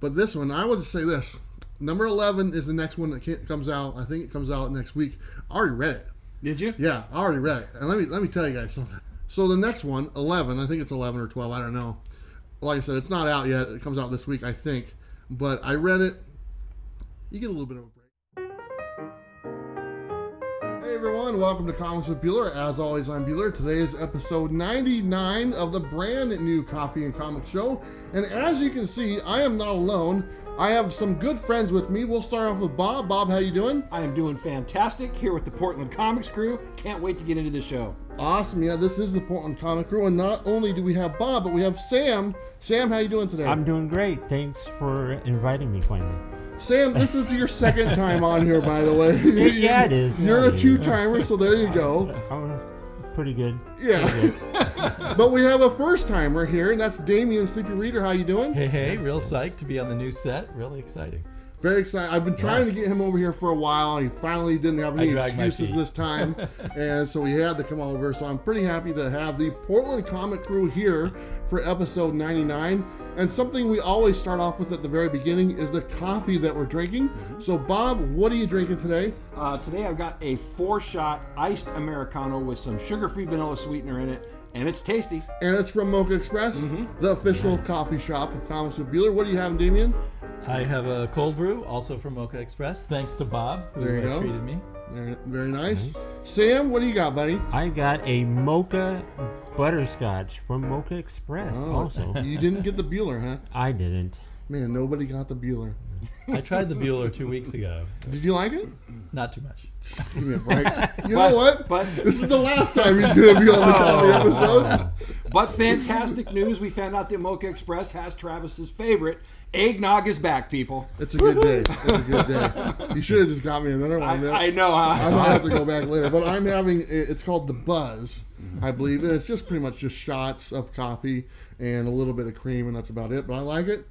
But this one, I would say this. Number 11 is the next one that comes out. I think it comes out next week. I already read it. Did you? Yeah, I already read it. And let me tell you guys something. So the next one, 11, I think it's 11 or 12, I don't know. Like I said, it's not out yet. It comes out this week, I think. But I read it. You get a little bit of a break. Hey everyone, welcome to Comics with Bueller. As always, I'm Bueller. Today is episode 99 of the brand new Coffee and Comic Show. And as you can see, I am not alone. I have some good friends with me. We'll start off with Bob. Bob, how you doing? I am doing fantastic here with the Portland Comics crew. Can't wait to get into the show. Awesome. Yeah, this is the Portland Comic crew. And not only do we have Bob, but we have Sam. Sam, how you doing today? I'm doing great. Thanks for inviting me finally. Sam, this is your second time on here, by the way. Yeah, it is. You're a two-timer, so there you go. I'm pretty good. Yeah. Pretty good. But we have a first-timer here, and that's Damian, Sleepy Reader. How you doing? Hey, real psyched to be on the new set. Really exciting. Very excited. I've been trying to get him over here for a while. He finally didn't have any excuses this time, and so he had to come over. So I'm pretty happy to have the Portland Comic crew here for episode 99. And something we always start off with at the very beginning is the coffee that we're drinking. So Bob, what are you drinking today? Today I've got a 4-shot iced Americano with some sugar-free vanilla sweetener in it, and it's tasty. And it's from Mocha Express, the official coffee shop of Comics with Bueller. What do you have, Damian? I have a cold brew, also from Mocha Express, thanks to Bob, who treated me. Very nice. Sam, what do you got, buddy? I got a mocha butterscotch from Mocha Express also. You didn't get the Bueller, huh? I didn't. Man, nobody got the Bueller. I tried the Bueller 2 weeks ago. Did you like it? Not too much. Give me a break. You know what? But this is the last time he's going to be on the coffee episode. But fantastic news. We found out that Mocha Express has Travis's favorite. Eggnog is back, people. It's a good day. It's a good day. You should have just got me another one. I know. I might have to go back later. But I'm having, it's called the Buzz, I believe. And it's just pretty much just shots of coffee and a little bit of cream, and that's about it. But I like it.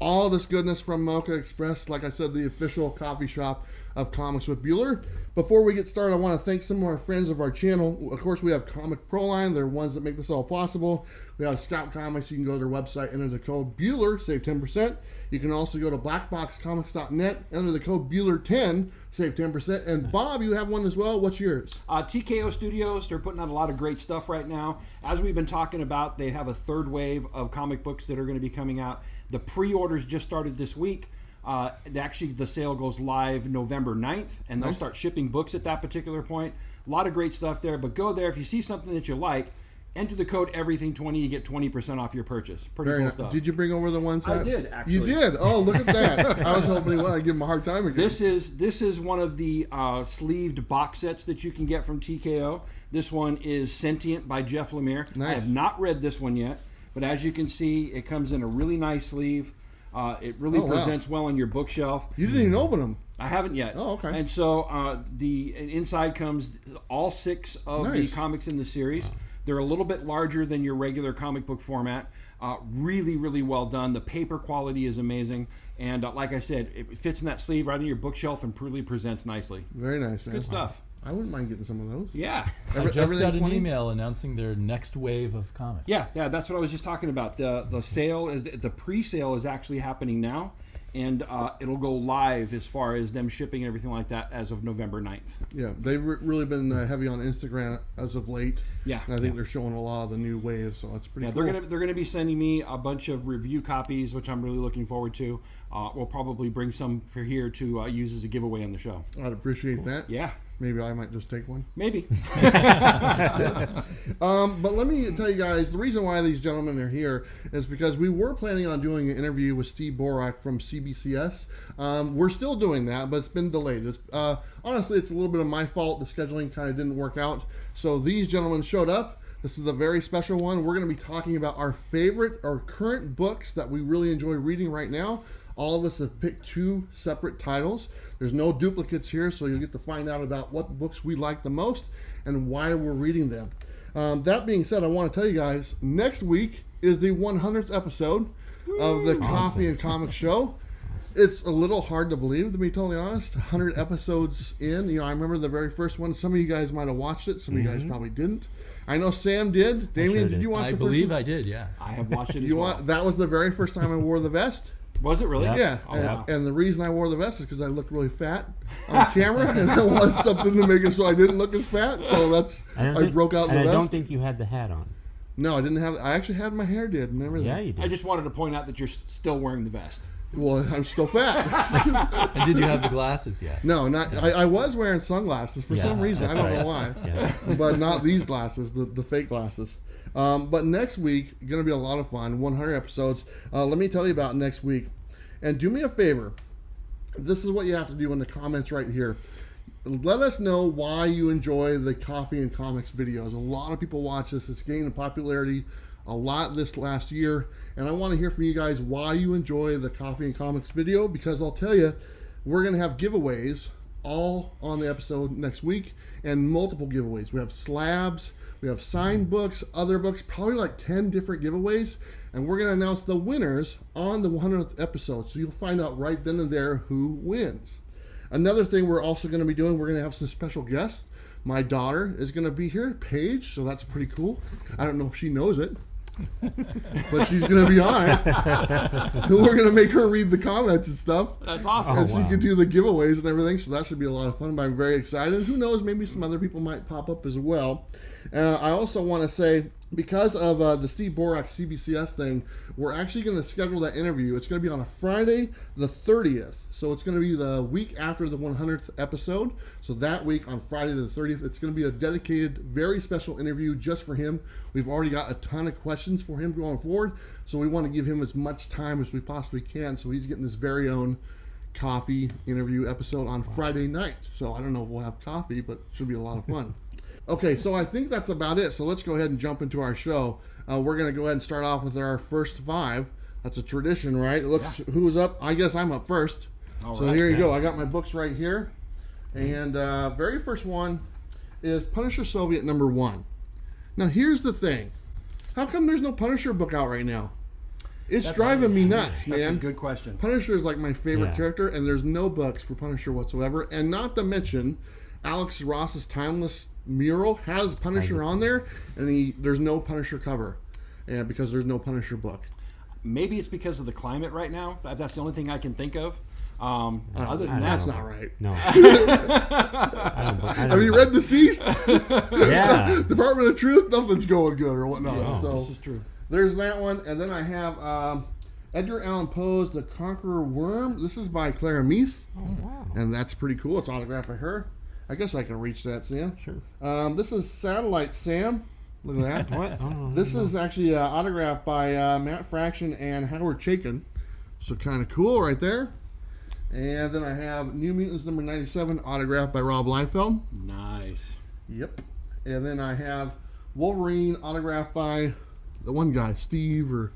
All this goodness from Mocha Express, like I said, the official coffee shop of Comics with Bueller. Before we get started, I want to thank some of our friends of our channel. Of course, we have Comic Proline. They're ones that make this all possible. We have Scout Comics. You can go to their website, enter the code Bueller, save 10%. You can also go to blackboxcomics.net, enter the code Bueller10, save 10%. And Bob, you have one as well. What's yours? TKO Studios, they're putting out a lot of great stuff right now. As we've been talking about, they have a third wave of comic books that are going to be coming out. The pre-orders just started this week. Actually, the sale goes live November 9th, and they'll start shipping books at that particular point. A lot of great stuff there, but go there. If you see something that you like, enter the code EVERYTHING20, you get 20% off your purchase. Pretty cool stuff. Did you bring over the ones that... I did, actually. You did? Oh, look at that. I was hoping I'd give him a hard time again. This is one of the sleeved box sets that you can get from TKO. This one is Sentient by Jeff Lemire. Nice. I have not read this one yet, but as you can see, it comes in a really nice sleeve. It really presents well on your bookshelf. You didn't even open them. I haven't yet. Oh, okay. And so the inside comes all 6 of the comics in the series. They're a little bit larger than your regular comic book format. Really, really well done. The paper quality is amazing. And like I said, it fits in that sleeve right on your bookshelf and really presents nicely. Very nice, man. Good stuff. I wouldn't mind getting some of those. Yeah. I just got an email announcing their next wave of comics. Yeah, that's what I was just talking about. The sale is the pre-sale is actually happening now, and it'll go live as far as them shipping and everything like that as of November 9th. Yeah, they've really been heavy on Instagram as of late. Yeah, and I think they're showing a lot of the new waves, so that's pretty cool. They're gonna be sending me a bunch of review copies, which I'm really looking forward to. We'll probably bring some for here to use as a giveaway on the show. I'd appreciate that. Yeah. Maybe I might just take one. Maybe. But let me tell you guys, the reason why these gentlemen are here is because we were planning on doing an interview with Steve Borak from CBCS. We're still doing that, but it's been delayed. Honestly, it's a little bit of my fault. The scheduling kind of didn't work out. So these gentlemen showed up. This is a very special one. We're going to be talking about our favorite or current books that we really enjoy reading right now. All of us have picked 2 separate titles. There's no duplicates here, so you'll get to find out about what books we like the most and why we're reading them. That being said, I want to tell you guys, next week is the 100th episode of the Coffee and Comic Show. It's a little hard to believe, to be totally honest. 100 episodes in. I remember the very first one. Some of you guys might have watched it. Some of you guys probably didn't. I know Sam did. Damien, did you watch I the believe first one? I did, yeah. I have watched it as You well. want, that was the very first time I wore the vest. Was it really? Yeah. Yeah, Oh, and, wow. and the reason I wore the vest is because I looked really fat on camera, and I wanted something to make it so I didn't look as fat. So I broke out the and vest. I don't think you had the hat on. No, I didn't have. I actually had my hair did. Remember that? Yeah, you did. I just wanted to point out that you're still wearing the vest. Well, I'm still fat. And did you have the glasses yet? No, not. I was wearing sunglasses for some reason. I don't know why, Yeah. but not these glasses, the fake glasses. But next week, going to be a lot of fun. 100 episodes. Let me tell you about next week. And do me a favor. This is what you have to do in the comments right here. Let us know why you enjoy the Coffee and Comics videos. A lot of people watch this. It's gaining popularity a lot this last year. And I want to hear from you guys why you enjoy the Coffee and Comics video, because I'll tell you, we're going to have giveaways all on the episode next week, and multiple giveaways. We have slabs, we have signed books, other books, probably like 10 different giveaways, and we're going to announce the winners on the 100th episode. So you'll find out right then and there who wins. Another thing we're also going to be doing, we're going to have some special guests. My daughter is going to be here, Paige, so that's pretty cool. I don't know if she knows it, but she's going to be on it. We're going to make her read the comments and stuff. That's awesome. And she can do the giveaways and everything, so that should be a lot of fun. But I'm very excited. Who knows, maybe some other people might pop up as well. I also want to say, because of the Steve Borak CBCS thing, we're actually going to schedule that interview. It's going to be on a Friday the 30th. So it's going to be the week after the 100th episode. So that week on Friday the 30th, it's going to be a dedicated, very special interview just for him. We've already got a ton of questions for him going forward. So we want to give him as much time as we possibly can. So he's getting his very own coffee interview episode on Friday night. So I don't know if we'll have coffee, but it should be a lot of fun. Okay, so I think that's about it. So let's go ahead and jump into our show. We're going to go ahead and start off with our first five. That's a tradition, right? It looks who's up. I guess I'm up first. All So right. here you go. I got my books right here. And very first one is Punisher Soviet #1. Now, here's the thing. How come there's no Punisher book out right now? It's driving me nuts, That's man. a good question. Punisher is like my favorite Yeah. character, and there's no books for Punisher whatsoever. And not to mention, Alex Ross's Timeless mural has Punisher on there, and there's no Punisher cover, and because there's no Punisher book. Maybe it's because of the climate right now. That's the only thing I can think of. Other than That's that, not right. No. Have you read Deceased? Yeah. Department of Truth, nothing's going good or whatnot. Yeah. So this is true. there's that one, and then I have Edgar Allan Poe's The Conqueror Worm. This is by Clara Meath, Wow. and that's pretty cool. It's autographed by her. I guess I can reach that, Sam. Sure. This is Satellite Sam. Look at that. What? Oh, This is actually autographed by Matt Fraction and Howard Chaykin. So kind of cool right there. And then I have New Mutants #97 autographed by Rob Liefeld. Nice. Yep. And then I have Wolverine autographed by the one guy, Steve, or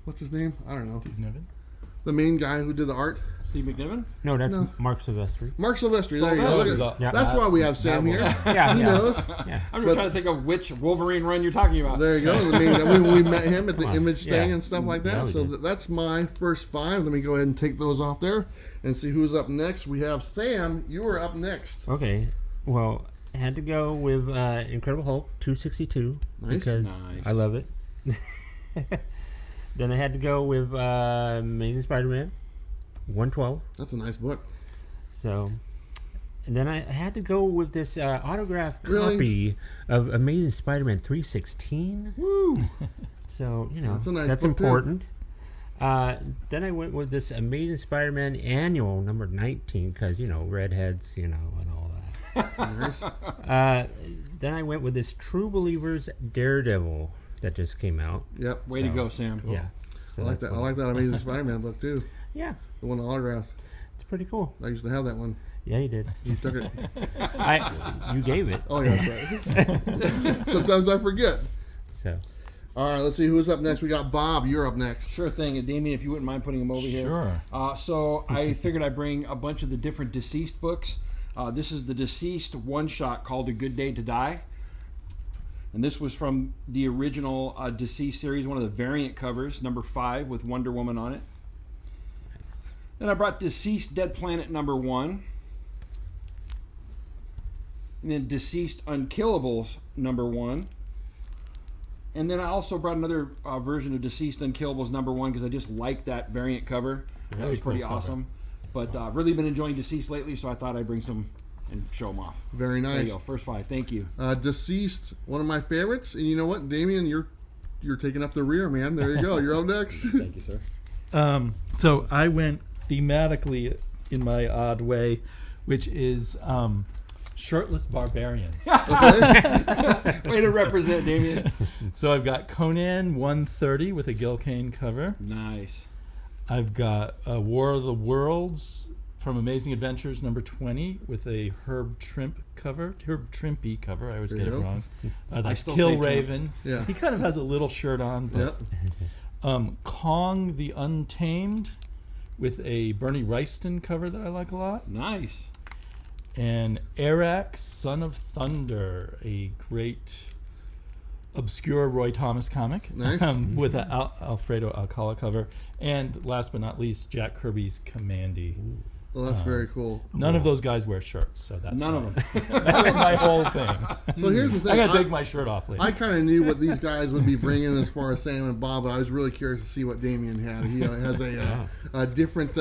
what's his name? I don't know. Steve Niven? The main guy who did the art. Steve McNiven? No, that's No. Mark Silvestri. Mark Silvestri. There you go. Look at- Yeah. That's why we have Sam here. Yeah, He yeah. knows. Yeah. I'm But- just trying to think of which Wolverine run you're talking about. There you go. I mean, when we met him at the Come on. Image thing Yeah. and stuff like that. Yeah, we So did. that's my first five. Let me go ahead and take those off there and see who's up next. We have Sam. You are up next. Okay. Well, I had to go with Incredible Hulk 262 Nice. because Nice. I love it. Then I had to go with Amazing Spider-Man 112. That's a nice book. So, and then I had to go with this autographed Really? copy of Amazing Spider-Man 316. Woo! So, you know, That's a nice that's book, too. important. Then I went with this Amazing Spider-Man Annual number 19 because, you know, redheads, you know, and all that. Nice. Then I went with this True Believers Daredevil that just came out. Yep. Way to go, Sam. Yeah. I So like that's that. I what- like that Amazing Spider-Man book too. Yeah, The one autographed. it's pretty cool. I used to have that one. Yeah, you did. You took it. You gave it. Oh yeah, that's right. Sometimes I forget. So, All right, let's see who's up next. We got Bob. You're up next. Sure thing. And Damien, if you wouldn't mind putting them over here. Sure. So I figured I'd bring a bunch of the different Deceased books. This is the Deceased one-shot called A Good Day to Die. And this was from the original Deceased series, one of the variant covers, number 5 with Wonder Woman on it. Then I brought Deceased Dead Planet #1. And then Deceased Unkillables #1. And then I also brought another version of Deceased Unkillables #1 because I just liked that variant cover. That was pretty awesome. But really been enjoying Deceased lately, so I thought I'd bring some and show them off. Very nice. There you go. First 5. Thank you. Deceased, one of my favorites. And you know what, Damian, you're taking up the rear, man. There you go. You're up next. Thank you, sir. So I went thematically in my odd way, which is shirtless barbarians. Way to represent, Damian. So I've got Conan 130 with a Gil Kane cover. Nice. I've got War of the Worlds from Amazing Adventures #20 with a Herb Trimpe cover. I always get it wrong. That's Kill Raven. Yeah. He kind of has a little shirt on. But, Kong the Untamed with a Bernie Wrightston cover that I like a lot. Nice. And Arax, Son of Thunder, a great obscure Roy Thomas comic. Nice. With an Alfredo Alcala cover. And last but not least, Jack Kirby's Commandy. Well, that's very cool. None of those guys wear shirts, so that's None of them. That's my whole thing. So here's the thing. I gotta take my shirt off later. I kind of knew what these guys would be bringing as far as Sam and Bob, but I was really curious to see what Damian had. He has a different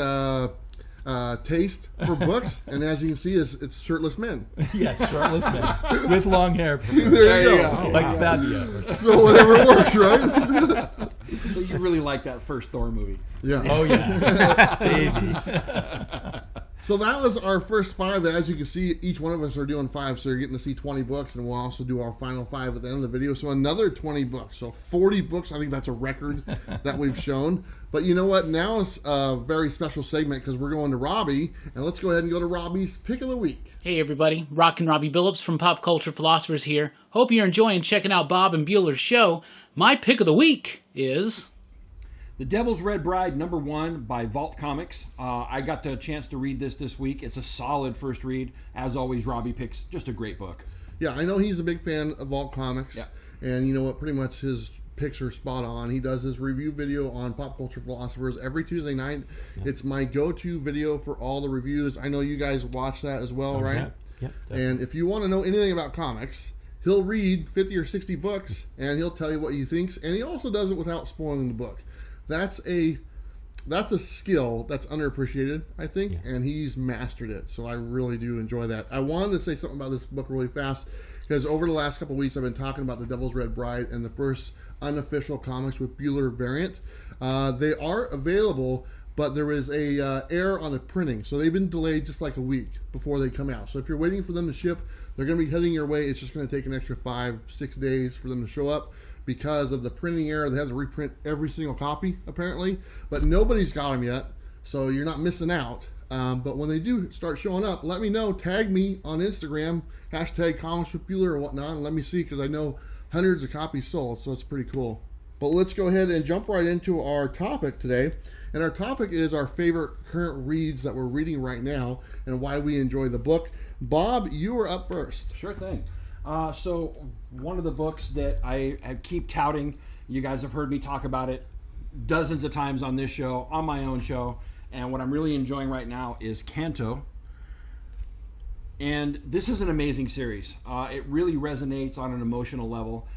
taste for books, and as you can see, it's shirtless men. Yes, shirtless men with long hair. There you go. Like Fabio. Or something. So whatever works, right? So you really like that first Thor movie. Yeah. Oh, yeah. Baby. So that was our first 5. As you can see, each one of us are doing 5, so you're getting to see 20 books, and we'll also do our final 5 at the end of the video. So another 20 books. So 40 books. I think that's a record that we've shown. But you know what? Now it's a very special segment because we're going to Robbie, and let's go ahead and go to Robbie's Pick of the Week. Hey everybody, Rockin' Robbie Billups from Pop Culture Philosophers here. Hope you're enjoying checking out Bob and Bueller's show. My pick of the week is The Devil's Red Bride #1 by Vault Comics. I got the chance to read this week. It's a solid first read. As always, Robbie picks just a great book. Yeah, I know he's a big fan of Vault Comics. Yeah. And you know what? Pretty much his picks are spot on. He does his review video on Pop Culture Philosophers every Tuesday night. Yeah. It's my go-to video for all the reviews. I know you guys watch that as well, right? Yep. And if you want to know anything about comics, he'll read 50 or 60 books, and he'll tell you what he thinks. And he also does it without spoiling the book. That's a skill that's underappreciated, I think, and he's mastered it. So I really do enjoy that. I wanted to say something about this book really fast because over the last couple of weeks I've been talking about The Devil's Red Bride and the first unofficial comics with Bueller variant. They are available, but there is a error on the printing, so they've been delayed just like a week before they come out. So if you're waiting for them to ship, they're going to be heading your way. It's just going to take an extra 5-6 days for them to show up. Because of the printing error, they have to reprint every single copy, apparently. But nobody's got them yet, so you're not missing out. But when they do start showing up, let me know. Tag me on Instagram, #ComicsWithBueller or whatnot, and let me see, because I know hundreds of copies sold, so it's pretty cool. But let's go ahead and jump right into our topic today. And our topic is our favorite current reads that we're reading right now and why we enjoy the book. Bob, you are up first. Sure thing. So one of the books that I keep touting, you guys have heard me talk about it dozens of times on this show, on my own show, and what I'm really enjoying right now is Canto. And this is an amazing series. It really resonates on an emotional level.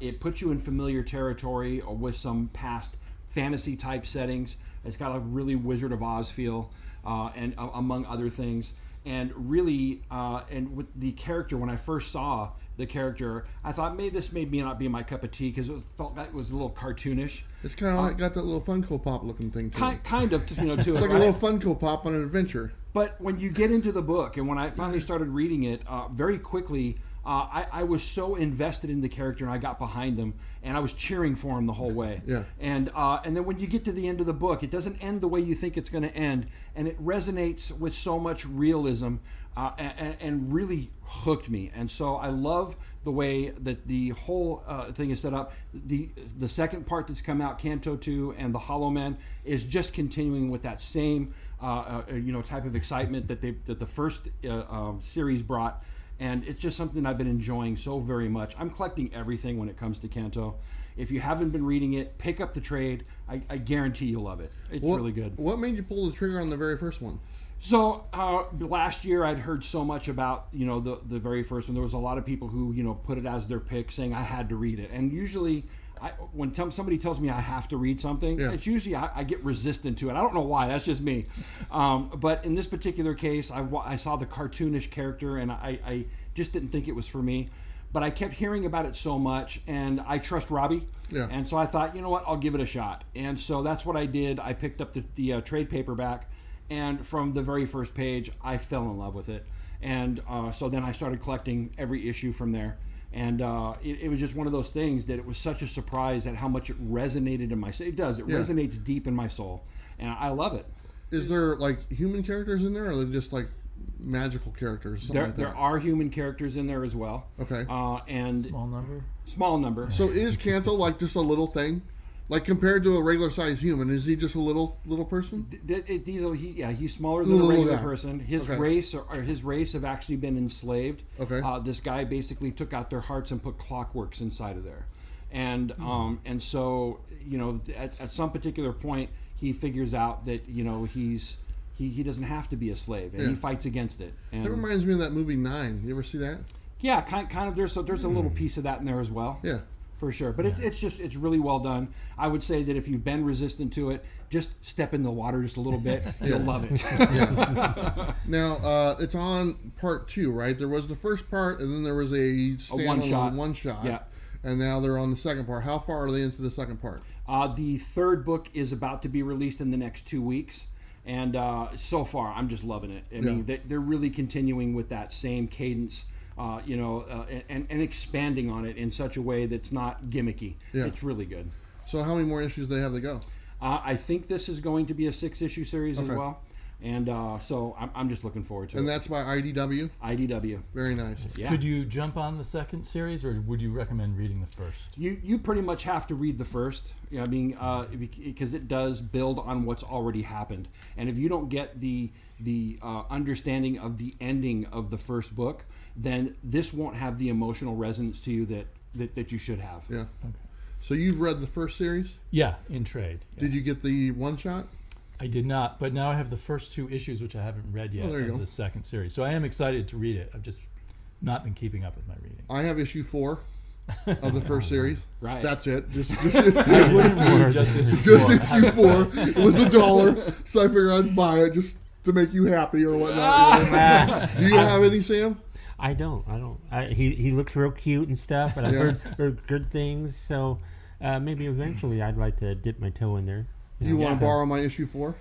It puts you in familiar territory with some past fantasy type settings. It's got a really Wizard of Oz feel, and among other things. And really, and with the character, when I first saw the character, I thought maybe this may not be my cup of tea because it felt like it was a little cartoonish. It's kind of like got that little Funko Pop looking thing to it. Kind of, to it's it. like right? a little Funko Pop on an adventure. But when you get into the book, and when I finally started reading it, very quickly, I was so invested in the character, and I got behind him, and I was cheering for him the whole way. Yeah. And then when you get to the end of the book, it doesn't end the way you think it's going to end, and it resonates with so much realism, and really hooked me. And so I love the way that the whole thing is set up. The second part that's come out, Canto 2 and The Hollow Man, is just continuing with that same type of excitement that the first series brought. And it's just something I've been enjoying so very much. I'm collecting everything when it comes to Canto. If you haven't been reading it, pick up the trade. I guarantee you'll love it. It's really good. What made you pull the trigger on the very first one? So last year I'd heard so much about, you know, the very first one. There was a lot of people who, you know, put it as their pick, saying I had to read it. And usually when somebody tells me I have to read something, it's usually I get resistant to it. I don't know why. That's just me. But in this particular case, I saw the cartoonish character, and I just didn't think it was for me. But I kept hearing about it so much, and I trust Robbie. Yeah. And so I thought, you know what, I'll give it a shot. And so that's what I did. I picked up the trade paperback, and from the very first page, I fell in love with it. And so then I started collecting every issue from there. And it was just one of those things that it was such a surprise at how much it resonated in my soul. It does. It resonates deep in my soul. And I love it. Is there, like, human characters in there, or are they just, like, magical characters? There are human characters in there as well. Okay. And Small number. So is Kanto, like, just a little thing? Like, compared to a regular sized human, is he just a little person? He's smaller than a regular person. His race have actually been enslaved. Okay. This guy basically took out their hearts and put clockworks inside of there, and so, you know, at some particular point he figures out that, you know, he doesn't have to be a slave, and he fights against it. And that reminds me of that movie 9. You ever see that? Yeah, kind of. There's a little piece of that in there as well. Yeah. For sure, but it's really well done. I would say that if you've been resistant to it, just step in the water just a little bit. You'll love it. Now it's on part 2, right? There was the first part, and then there was a one shot. Yeah. And now they're on the second part. How far are they into the second part? The third book is about to be released in the next 2 weeks, and so far I'm just loving it. I mean, they're really continuing with that same cadence. And expanding on it in such a way that's not gimmicky. Yeah. It's really good. So how many more issues do they have to go? I think this is going to be a 6-issue series as well. And so I'm just looking forward to it. And that's by IDW? IDW. Very nice. Yeah. Could you jump on the second series, or would you recommend reading the first? You pretty much have to read the first. I mean, because it does build on what's already happened. And if you don't get the understanding of the ending of the first book, then this won't have the emotional resonance to you that you should have. Yeah. Okay. So you've read the first series? Yeah, in trade. Yeah. Did you get the one shot? I did not, but now I have the first 2 issues, which I haven't read yet, of the second series. So I am excited to read it. I've just not been keeping up with my reading. I have issue 4 of the first series. Right. That's it. Just I wouldn't read just issue 4. Just issue 4. It was $1, so I figured I'd buy it just to make you happy or whatnot. You know? Do you have any, Sam? I don't. He looks real cute and stuff, and I've heard good things. So maybe eventually I'd like to dip my toe in there. Do you want to borrow my issue 4?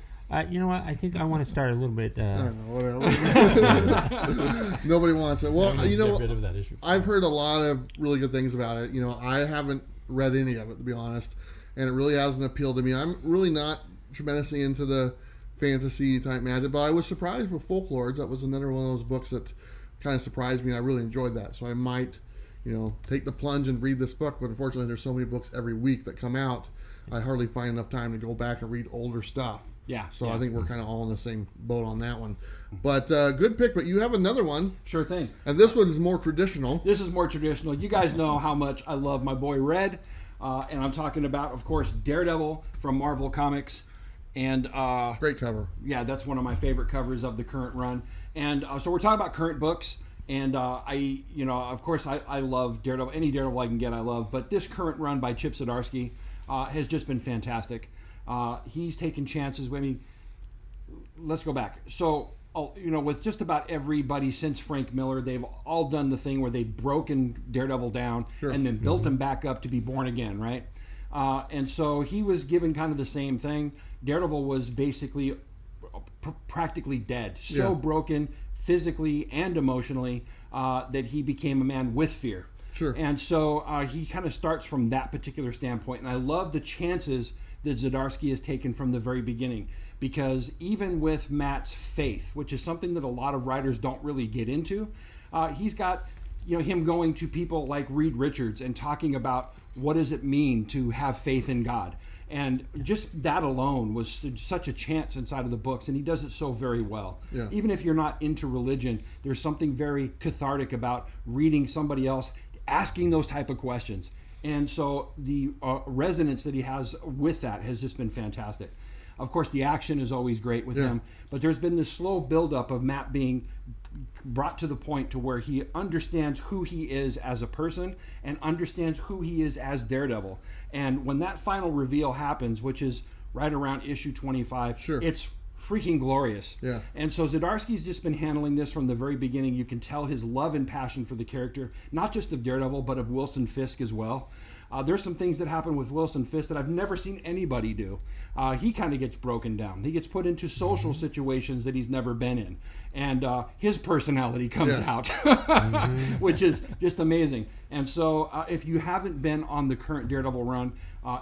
You know what? I think I want to start a little bit. I don't know, whatever. Nobody wants it. Well, you know, get rid of that issue 4. I've heard a lot of really good things about it. You know, I haven't read any of it, to be honest, and it really hasn't appealed to me. I'm really not tremendously into the fantasy type magic, but I was surprised with Folklords. That was another one of those books that kind of surprised me, and I really enjoyed that. So I might, you know, take the plunge and read this book. But unfortunately, there's so many books every week that come out, I hardly find enough time to go back and read older stuff. Yeah. So I think we're kind of all in the same boat on that one. But good pick. But you have another one. Sure thing. And this one is more traditional. This is more traditional. You guys know how much I love my boy Red. And I'm talking about, of course, Daredevil from Marvel Comics. And great cover. Yeah, that's one of my favorite covers of the current run. And so we're talking about current books, and of course, I love Daredevil. Any Daredevil I can get, I love. But this current run by Chip Zdarsky has just been fantastic. He's taken chances. I mean, let's go back. So, with just about everybody since Frank Miller, they've all done the thing where they've broken Daredevil down and then built him back up to be born again, right? And so he was given kind of the same thing. Daredevil was basically practically dead, so broken physically and emotionally that he became a man with fear. Sure. And so he kind of starts from that particular standpoint. And I love the chances that Zdarsky has taken from the very beginning, because even with Matt's faith, which is something that a lot of writers don't really get into, he's got him going to people like Reed Richards and talking about what does it mean to have faith in God. And just that alone was such a chance inside of the books, and he does it so very well. Yeah. Even if you're not into religion, there's something very cathartic about reading somebody else asking those type of questions. And so the resonance that he has with that has just been fantastic. Of course, the action is always great with him, but there's been this slow buildup of Matt being brought to the point to where he understands who he is as a person and understands who he is as Daredevil. And when that final reveal happens, which is right around issue 25, it's freaking glorious. Yeah. And so Zdarsky's just been handling this from the very beginning. You can tell his love and passion for the character, not just of Daredevil, but of Wilson Fisk as well. There's some things that happen with Wilson Fisk that I've never seen anybody do. He kind of gets broken down. He gets put into social situations that he's never been in. And his personality comes out, which is just amazing. And so if you haven't been on the current Daredevil run,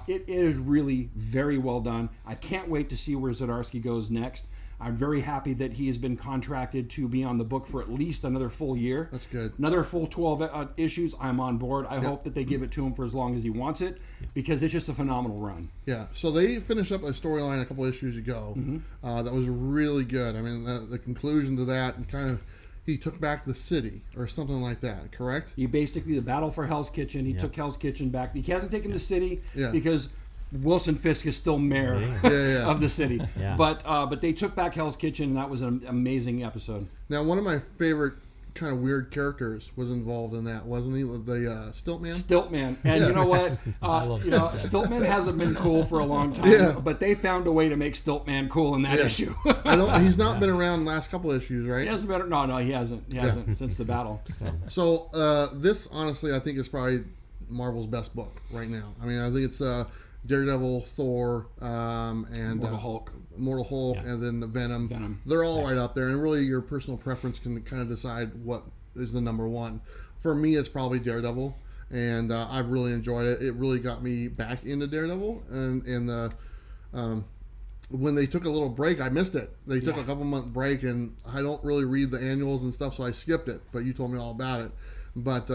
it is really very well done. I can't wait to see where Zdarsky goes next. I'm very happy that he has been contracted to be on the book for at least another full year. That's good. Another full 12 issues. I'm on board. I hope that they give it to him for as long as he wants it, because it's just a phenomenal run. Yeah. So they finished up a storyline a couple issues ago that was really good. I mean, the conclusion to that, and kind of, he took back the city or something like that, correct? He basically, the battle for Hell's Kitchen, he took Hell's Kitchen back. He hasn't taken the city because Wilson Fisk is still mayor of the city. But they took back Hell's Kitchen, and that was an amazing episode. Now, one of my favorite kind of weird characters was involved in that, wasn't he? The Stiltman? Stiltman. And you know what? Stiltman hasn't been cool for a long time, but they found a way to make Stiltman cool in that issue. He's not been around the last couple issues, right? He hasn't been, no, he hasn't. He hasn't since the battle. So this, honestly, I think is probably Marvel's best book right now. I mean, I think it's Daredevil, Thor, and Mortal Hulk, and then the Venom. They're all right up there, and really your personal preference can kind of decide what is the number one. For me, it's probably Daredevil, and I've really enjoyed it. It really got me back into Daredevil, and when they took a little break, I missed it. They took a couple-month break, and I don't really read the annuals and stuff, so I skipped it, but you told me all about it. But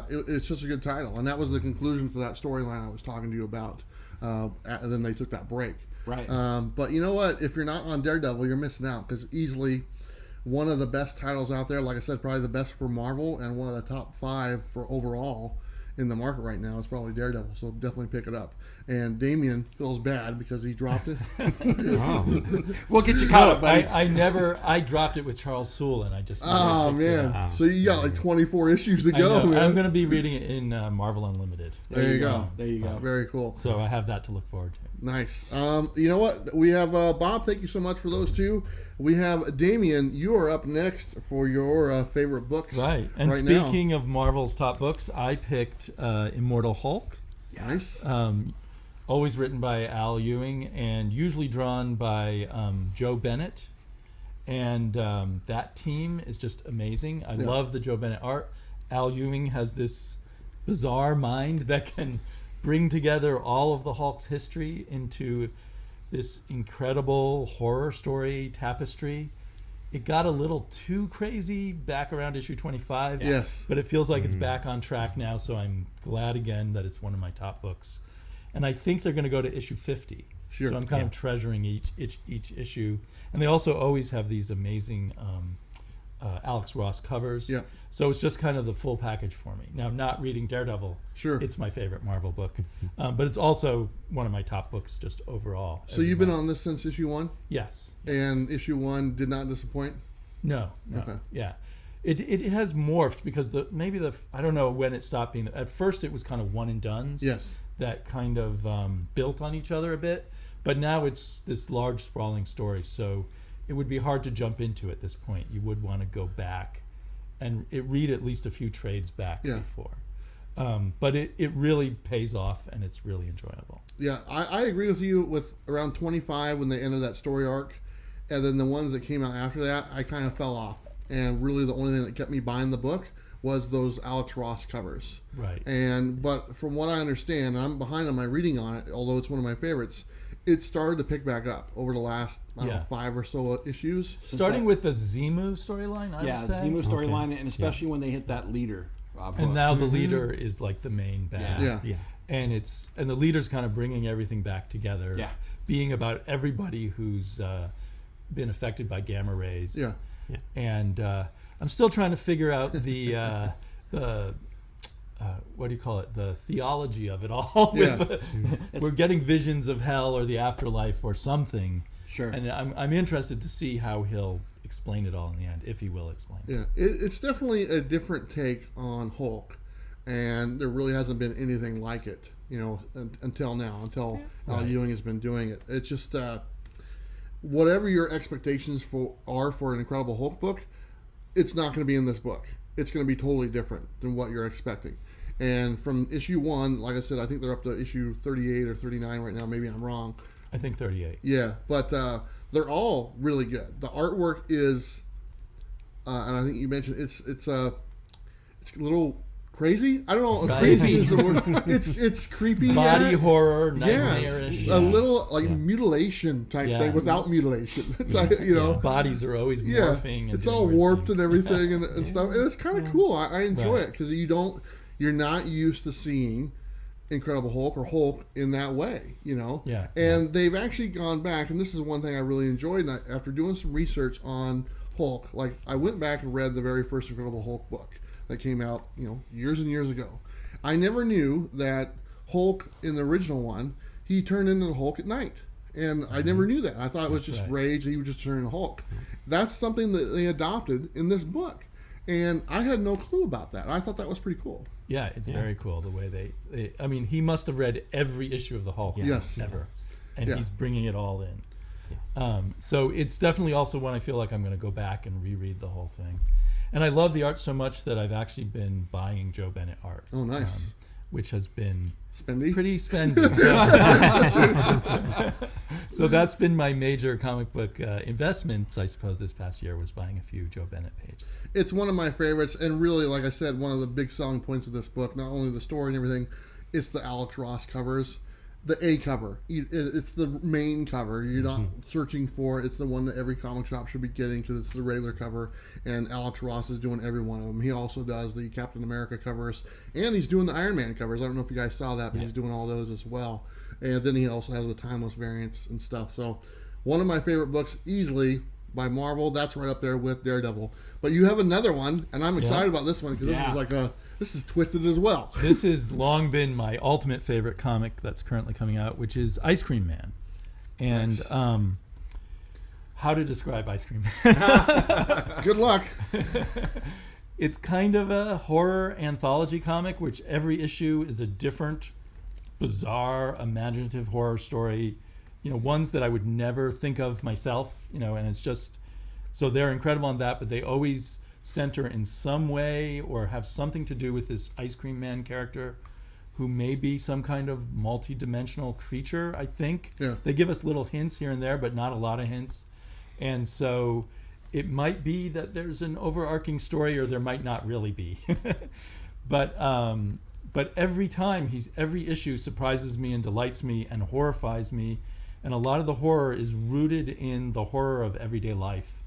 it's just a good title, and that was the conclusion to that storyline I was talking to you about. And then they took that break. Right. But you know what? If you're not on Daredevil, you're missing out, because easily one of the best titles out there, like I said, probably the best for Marvel, and one of the top 5 for overall in the market right now is probably Daredevil. So definitely pick it up. And Damian feels bad because he dropped it. We'll get you caught up, buddy. I dropped it with Charles Soule, and I just man. So you got like 24 issues to go, man. I'm going to be reading it in Marvel Unlimited. There you go. There you go. Very cool. So I have that to look forward to. Nice. You know what? We have Bob. Thank you so much for those two. We have Damian. You are up next for your favorite books. Right. And speaking of Marvel's top books, I picked Immortal Hulk. Nice. Always written by Al Ewing and usually drawn by Joe Bennett. And that team is just amazing. I love the Joe Bennett art. Al Ewing has this bizarre mind that can bring together all of the Hulk's history into this incredible horror story tapestry. It got a little too crazy back around issue 25. Yes. But it feels like it's back on track now, so I'm glad again that it's one of my top books. And I think they're going to go to issue 50. Sure. So I'm kind of treasuring each issue. And they also always have these amazing Alex Ross covers. Yeah. So it's just kind of the full package for me. Now, not reading Daredevil, it's my favorite Marvel book. But it's also one of my top books just overall. So you've been on this since issue 1? Yes. And issue 1 did not disappoint? No. Okay. Yeah. It has morphed because I don't know when it stopped being. At first it was kind of one and dones. Yes. That kind of built on each other a bit. But now it's this large sprawling story. So it would be hard to jump into at this point. You would want to go back and read at least a few trades back before. But it really pays off, and it's really enjoyable. Yeah, I agree with you with around 25 when they ended that story arc. And then the ones that came out after that, I kind of fell off. And really the only thing that kept me buying the book was those Alex Ross covers. Right. But from what I understand, and I'm behind on my reading on it, although it's one of my favorites, it started to pick back up over the last 5 or so issues. Starting with the Zemu storyline, I would say. Yeah, Zemu storyline, and especially when they hit that leader. And now the leader is like the main bad. Yeah. And the leader's kind of bringing everything back together. Yeah. Being about everybody who's been affected by gamma rays. Yeah. And I'm still trying to figure out the what do you call it? The theology of it all. We're getting visions of hell or the afterlife or something. Sure. And I'm interested to see how he'll explain it all in the end, if he will explain it. Yeah, it's definitely a different take on Hulk, and there really hasn't been anything like it, until now, until Al Ewing has been doing it. It's just whatever your expectations are for an Incredible Hulk book, it's not going to be in this book. It's going to be totally different than what you're expecting. And from issue 1, like I said, I think they're up to issue 38 or 39 right now. Maybe I'm wrong. I think 38. Yeah, but they're all really good. The artwork is, and I think you mentioned it's a little crazy. I don't know. Right. Crazy is the word. It's creepy. Body yet. horror, Yes, nightmarish. a little mutilation type thing without mutilation. Bodies are always morphing. And it's all doing weird warped things. and everything and stuff. And it's kind of cool. I enjoy it because you're not used to seeing Incredible Hulk or Hulk in that way, Yeah. And they've actually gone back, and this is one thing I really enjoyed. And after doing some research on Hulk, like I went back and read the very first Incredible Hulk book that came out, years and years ago. I never knew that Hulk in the original one, he turned into the Hulk at night. And I never knew that. I thought it was just rage. He would just turn into Hulk. That's something that they adopted in this book. And I had no clue about that. I thought that was pretty cool. Yeah, it's very cool the way they I mean, he must have read every issue of the Hulk ever. And he's bringing it all in. So it's definitely also one I feel like I'm going to go back and reread the whole thing. And I love the art so much that I've actually been buying Joe Bennett art. Oh, nice. Which has been spendy? Pretty spendy. So that's been my major comic book investments, I suppose, this past year, was buying a few Joe Bennett pages. It's one of my favorites, and really, like I said, one of the big selling points of this book, not only the story and everything, it's the Alex Ross covers. The A cover. It's the main cover. You're not searching for it. It's the one that every comic shop should be getting because it's the regular cover, and Alex Ross is doing every one of them. He also does the Captain America covers, and he's doing the Iron Man covers. I don't know if you guys saw that, but he's doing all those as well. And then he also has the Timeless variants and stuff. So one of my favorite books, easily, by Marvel. That's right up there with Daredevil. But you have another one, and I'm excited about this one because this is twisted as well. This has long been my ultimate favorite comic that's currently coming out, which is Ice Cream Man. And how to describe Ice Cream Man? Good luck. It's kind of a horror anthology comic, which every issue is a different, bizarre, imaginative horror story. Ones that I would never think of myself, and it's just, so they're incredible on that, but they always center in some way or have something to do with this Ice Cream Man character who may be some kind of multi-dimensional creature, I think. Yeah. They give us little hints here and there, but not a lot of hints. And so it might be that there's an overarching story, or there might not really be. But every time, every issue surprises me and delights me and horrifies me. And a lot of the horror is rooted in the horror of everyday life.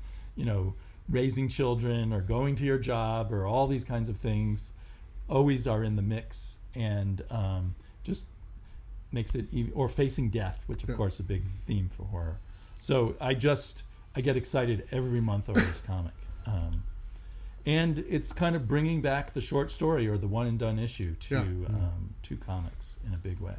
Raising children or going to your job or all these kinds of things always are in the mix, and just makes it even, or facing death, which of course is a big theme for horror. So I get excited every month over this comic. And it's kind of bringing back the short story or the one and done issue to comics in a big way.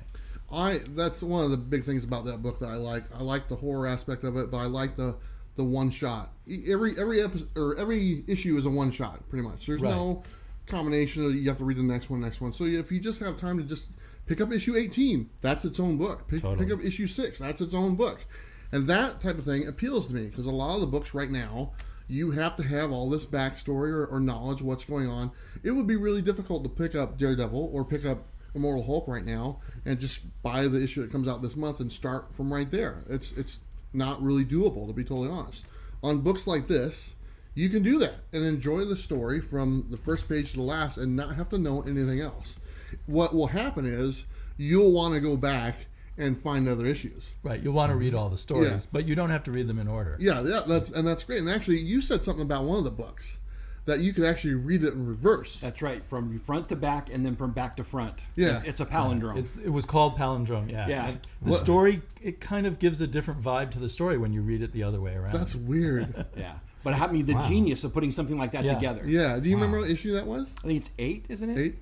That's one of the big things about that book that I like. I like the horror aspect of it, but I like the one shot. Every episode or every issue is a one shot, pretty much. There's no combination of you have to read the next one. So if you just have time to just pick up issue 18, that's its own book. Pick up issue 6, that's its own book. And that type of thing appeals to me because a lot of the books right now, you have to have all this backstory or knowledge of what's going on. It would be really difficult to pick up Daredevil or pick up Immortal Hulk right now and just buy the issue that comes out this month and start from right there. It's not really doable, to be totally honest. On books like this, you can do that and enjoy the story from the first page to the last and not have to know anything else. What will happen is you'll want to go back and find other issues. Right, you'll want to read all the stories, but you don't have to read them in order. Yeah, that's great. And actually, you said something about one of the books that you could actually read it in reverse. That's right, from front to back and then from back to front. Yeah. It's a palindrome. It was called Palindrome, Yeah. And the story, it kind of gives a different vibe to the story when you read it the other way around. That's weird. Yeah. But it happened to be the genius of putting something like that together. Yeah. Do you remember what issue that was? I think it's 8, isn't it? 8?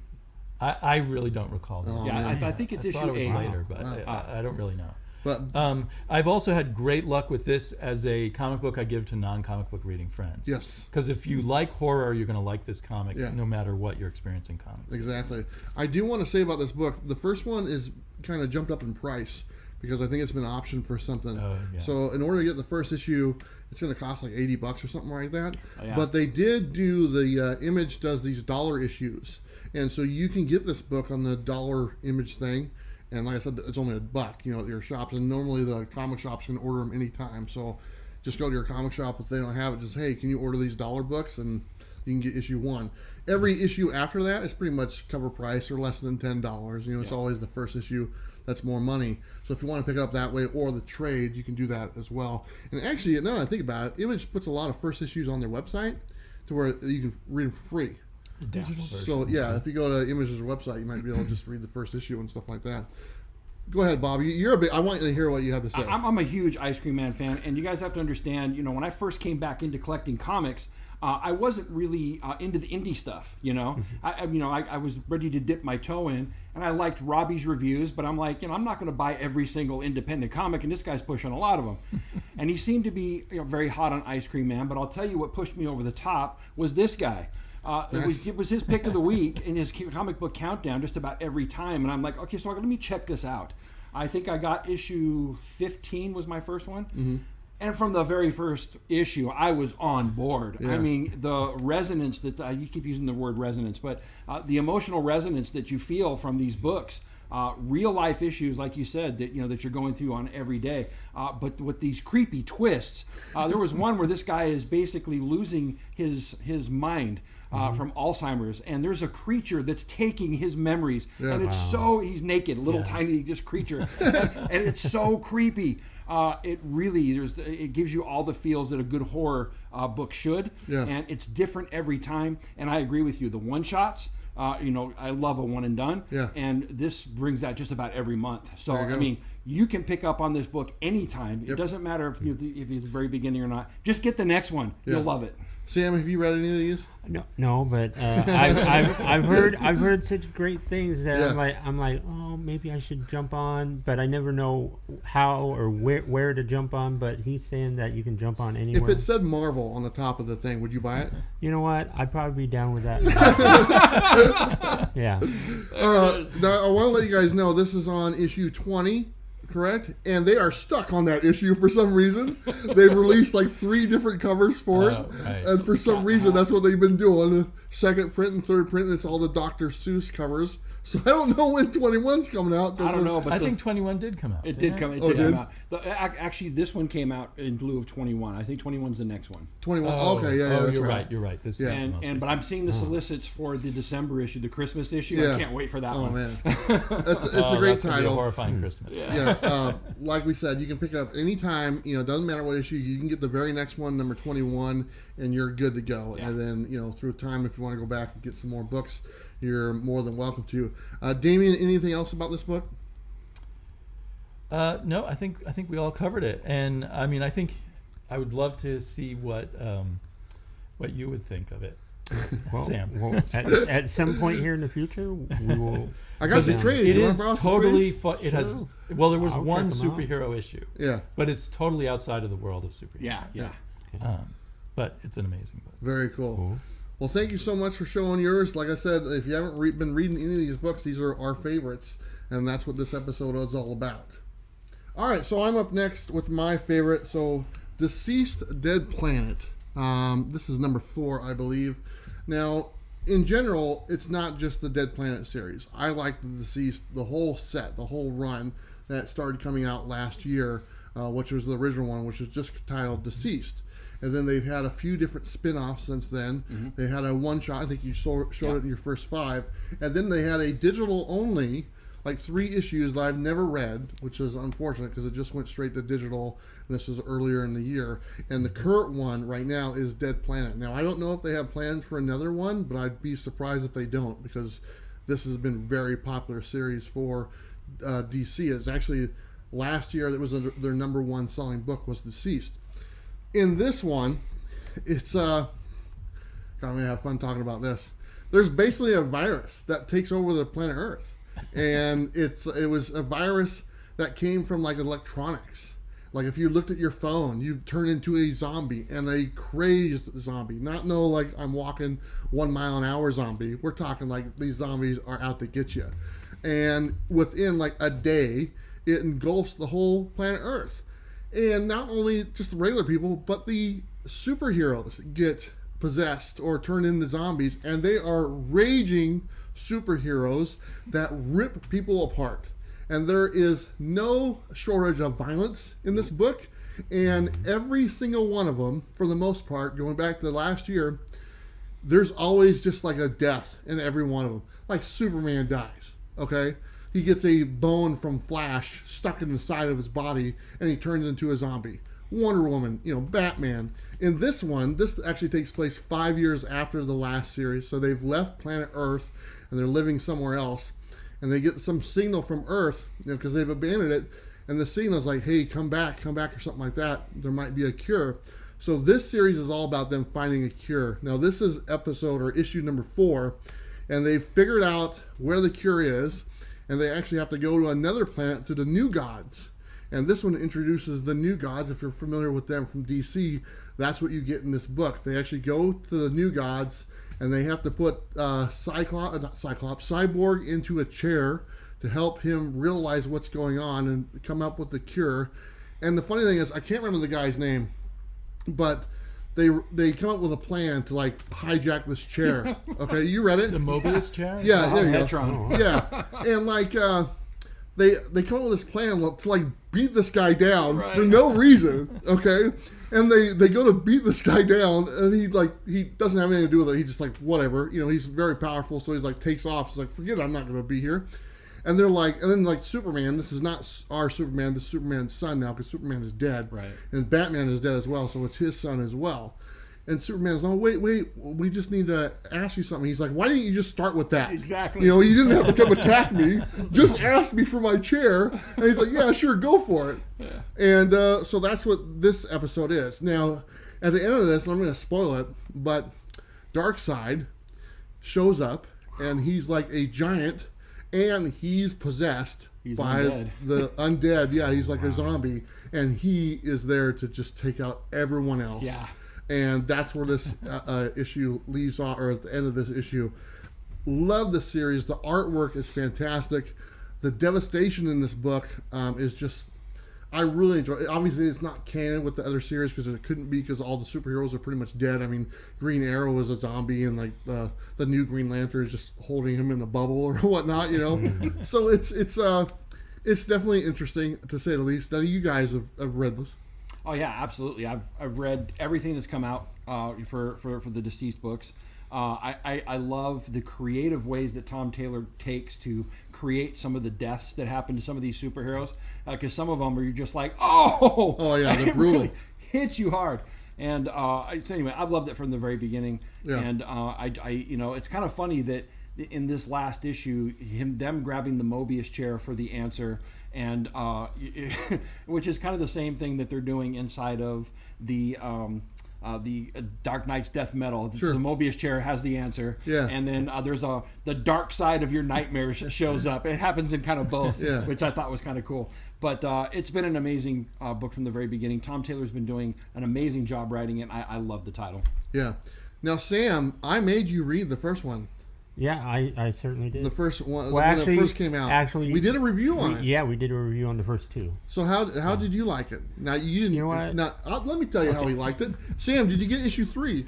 I really don't recall that. I think it's I issue thought it was 8. later, but I don't really know. But I've also had great luck with this as a comic book I give to non-comic book reading friends. Yes. Because if you like horror, you're going to like this comic Yeah. no matter what your experience in comics. Exactly. I do want to say about this book, the first one is kind of jumped up in price because I think it's been optioned for something. Oh, yeah. So in order to get the first issue, it's going to cost like $80 or something like that. Oh, yeah. But they did do, the Image does these dollar issues. And so you can get this book on the dollar Image thing. And like I said, it's only $1, at your shops. And normally the comic shops can order them anytime. So just go to your comic shop. If they don't have it, just, hey, can you order these dollar books? And you can get issue 1. Every issue after that is pretty much cover price or less than $10. It's always the first issue that's more money. So if you want to pick it up that way or the trade, you can do that as well. And actually, now that I think about it, Image puts a lot of first issues on their website to where you can read them for free. The digital version. So yeah, if you go to Image's website, you might be able to just read the first issue and stuff like that. Go ahead, Bob. You're a big. I want you to hear what you have to say. I'm a huge Ice Cream Man fan, and you guys have to understand. When I first came back into collecting comics, I wasn't really into the indie stuff. I was ready to dip my toe in, and I liked Robbie's reviews, but I'm like, I'm not going to buy every single independent comic, and this guy's pushing a lot of them. And he seemed to be very hot on Ice Cream Man, but I'll tell you what pushed me over the top was this guy. It was his pick of the week in his comic book countdown just about every time, and I'm like, okay, so let me check this out. I think I got issue 15 was my first one. Mm-hmm. And from the very first issue, I was on board. Yeah. I mean, the resonance that you keep using the word resonance, but the emotional resonance that you feel from these books, real life issues, like you said, that that you're going through on every day. But with these creepy twists, there was one where this guy is basically losing his mind. From Alzheimer's, and there's a creature that's taking his memories, and it's he's naked, little tiny just creature, and it's so creepy. It gives you all the feels that a good horror book should, and it's different every time. And I agree with you. The one shots, I love a one and done, and this brings that just about every month. So I mean, you can pick up on this book anytime. It doesn't matter if you're at the very beginning or not. Just get the next one. You'll love it. Sam, have you read any of these? No, but I've heard such great things that I'm like, oh, maybe I should jump on, but I never know how or where to jump on. But he's saying that you can jump on anywhere. If it said Marvel on the top of the thing, would you buy it? You know what? I'd probably be down with that. Yeah. Now I want to let you guys know this is on issue 20. Correct, and they are stuck on that issue for some reason. They've released like 3 different covers for it, and for some reason that's what they've been doing. The second print and third print, it's all the Dr. Seuss covers. So I don't know when 21's coming out. I don't know, but I think 21 did come out. It did come. It did come out. Actually, this one came out in lieu of 21. I think 21's the next one. 21. Okay, yeah, you're right. You're right. This is the most recent. But I'm seeing the solicits for the December issue, the Christmas issue. I can't wait for that one. Oh man, it's a great title. Be a horrifying Christmas. Yeah. Like we said, you can pick it up anytime. Doesn't matter what issue. You can get the very next one, number 21, and you're good to go. Yeah. And then through time, if you want to go back and get some more books, you're more than welcome to. Damian, anything else about this book? No, I think we all covered it, and I mean, I think I would love to see what you would think of it, Sam. Well, at some point here in the future, we will. I got the trade. It is totally fun. It has. Well, there was one superhero issue. Yeah, but it's totally outside of the world of superheroes. Yeah. But it's an amazing book. Very cool. Well, thank you so much for showing yours. Like I said, if you haven't been reading any of these books, these are our favorites, and that's what this episode is all about. All right, so I'm up next with my favorite. So, Deceased Dead Planet. This is number 4, I believe. Now, in general, it's not just the Dead Planet series. I like the Deceased, the whole set, the whole run that started coming out last year, which was the original one, which was just titled Deceased. And then they've had a few different spin-offs since then. Mm-hmm. They had a one-shot. I think you showed it in your first 5. And then they had a digital-only, like 3 issues that I've never read, which is unfortunate because it just went straight to digital. And this was earlier in the year. And the current one right now is Dead Planet. Now, I don't know if they have plans for another one, but I'd be surprised if they don't because this has been a very popular series for DC. It's actually last year that was their number 1 selling book was Deceased. In this one, it's God, I'm gonna have fun talking about this. there's basically a virus that takes over the planet Earth, and it was a virus that came from like electronics. Like if you looked at your phone, you turn into a zombie, and a crazed zombie. Not no like I'm walking 1 mile an hour zombie. We're talking like these zombies are out to get you. And within like a day, it engulfs the whole planet Earth. And not only just the regular people, but the superheroes get possessed or turn into zombies, and they are raging superheroes that rip people apart. And there is no shortage of violence in this book. And every single one of them, for the most part, going back to last year, there's always just like a death in every one of them. Like Superman dies, okay? He gets a bone from Flash stuck in the side of his body, and he turns into a zombie. Wonder Woman, Batman. In this one, this actually takes place 5 years after the last series. So they've left planet Earth, and they're living somewhere else. And they get some signal from Earth, because they've abandoned it. And the signal's like, hey, come back, or something like that. There might be a cure. So this series is all about them finding a cure. Now, this is episode or issue number 4. And they've figured out where the cure is. And they actually have to go to another planet to the New Gods. And this one introduces the New Gods. If you're familiar with them from DC, that's what you get in this book. They actually go to the New Gods, and they have to put Cyborg into a chair to help him realize what's going on and come up with the cure. And the funny thing is, I can't remember the guy's name, but they come up with a plan to like hijack this chair. Okay, you read it? The Mobius chair? Yeah, there you Metron. go. Yeah, and like they come up with this plan to like beat this guy down for no reason. Okay, and they go to beat this guy down, and he doesn't have anything to do with it. He just like whatever, he's very powerful, so he's like takes off. He's like, forget it, I'm not going to be here. And they're like, and then like Superman, this is not our Superman, this is Superman's son now, because Superman is dead, right? And Batman is dead as well, so it's his son as well. And Superman's, no, wait, we just need to ask you something. He's like, why didn't you just start with that? Exactly. You didn't have to come attack me. Just ask me for my chair. And he's like, yeah, sure, go for it. Yeah. And so that's what this episode is. Now, at the end of this, and I'm going to spoil it, but Darkseid shows up, and he's like a giant, and he's possessed by undead. The undead. Yeah, he's like a zombie, and he is there to just take out everyone else. Yeah. And that's where this issue leaves off, or at the end of this issue. Love the series. The artwork is fantastic. The devastation in this book is just, I really enjoy it. Obviously, it's not canon with the other series because it couldn't be, because all the superheroes are pretty much dead. I mean, Green Arrow is a zombie, and like the new Green Lantern is just holding him in a bubble or whatnot, So it's definitely interesting, to say the least. Now, you guys have read this. Oh yeah, absolutely. I've read everything that's come out for the Deceased books. I love the creative ways that Tom Taylor takes to create some of the deaths that happen to some of these superheroes. Because some of them are, you're just like, oh yeah, they're brutal. Really hits you hard. And so anyway, I've loved it from the very beginning. Yeah. And I it's kind of funny that in this last issue, them grabbing the Mobius chair for the answer, and which is kind of the same thing that they're doing inside of the Dark Knight's Death Metal. Sure. So the Mobius chair has the answer, yeah. And then there's the dark side of your nightmares shows up. It happens in kind of both, yeah. Which I thought was kind of cool. But it's been an amazing book from the very beginning. Tom Taylor's been doing an amazing job writing it. I love the title. Yeah. Now, Sam, I made you read the first one. Yeah, I certainly did. The first one, when it first came out. Actually, we did a review on it. Yeah, we did a review on the first two. So how did you like it? Now you didn't. You know what? Now let me tell you how he liked it. Sam, did you get issue 3?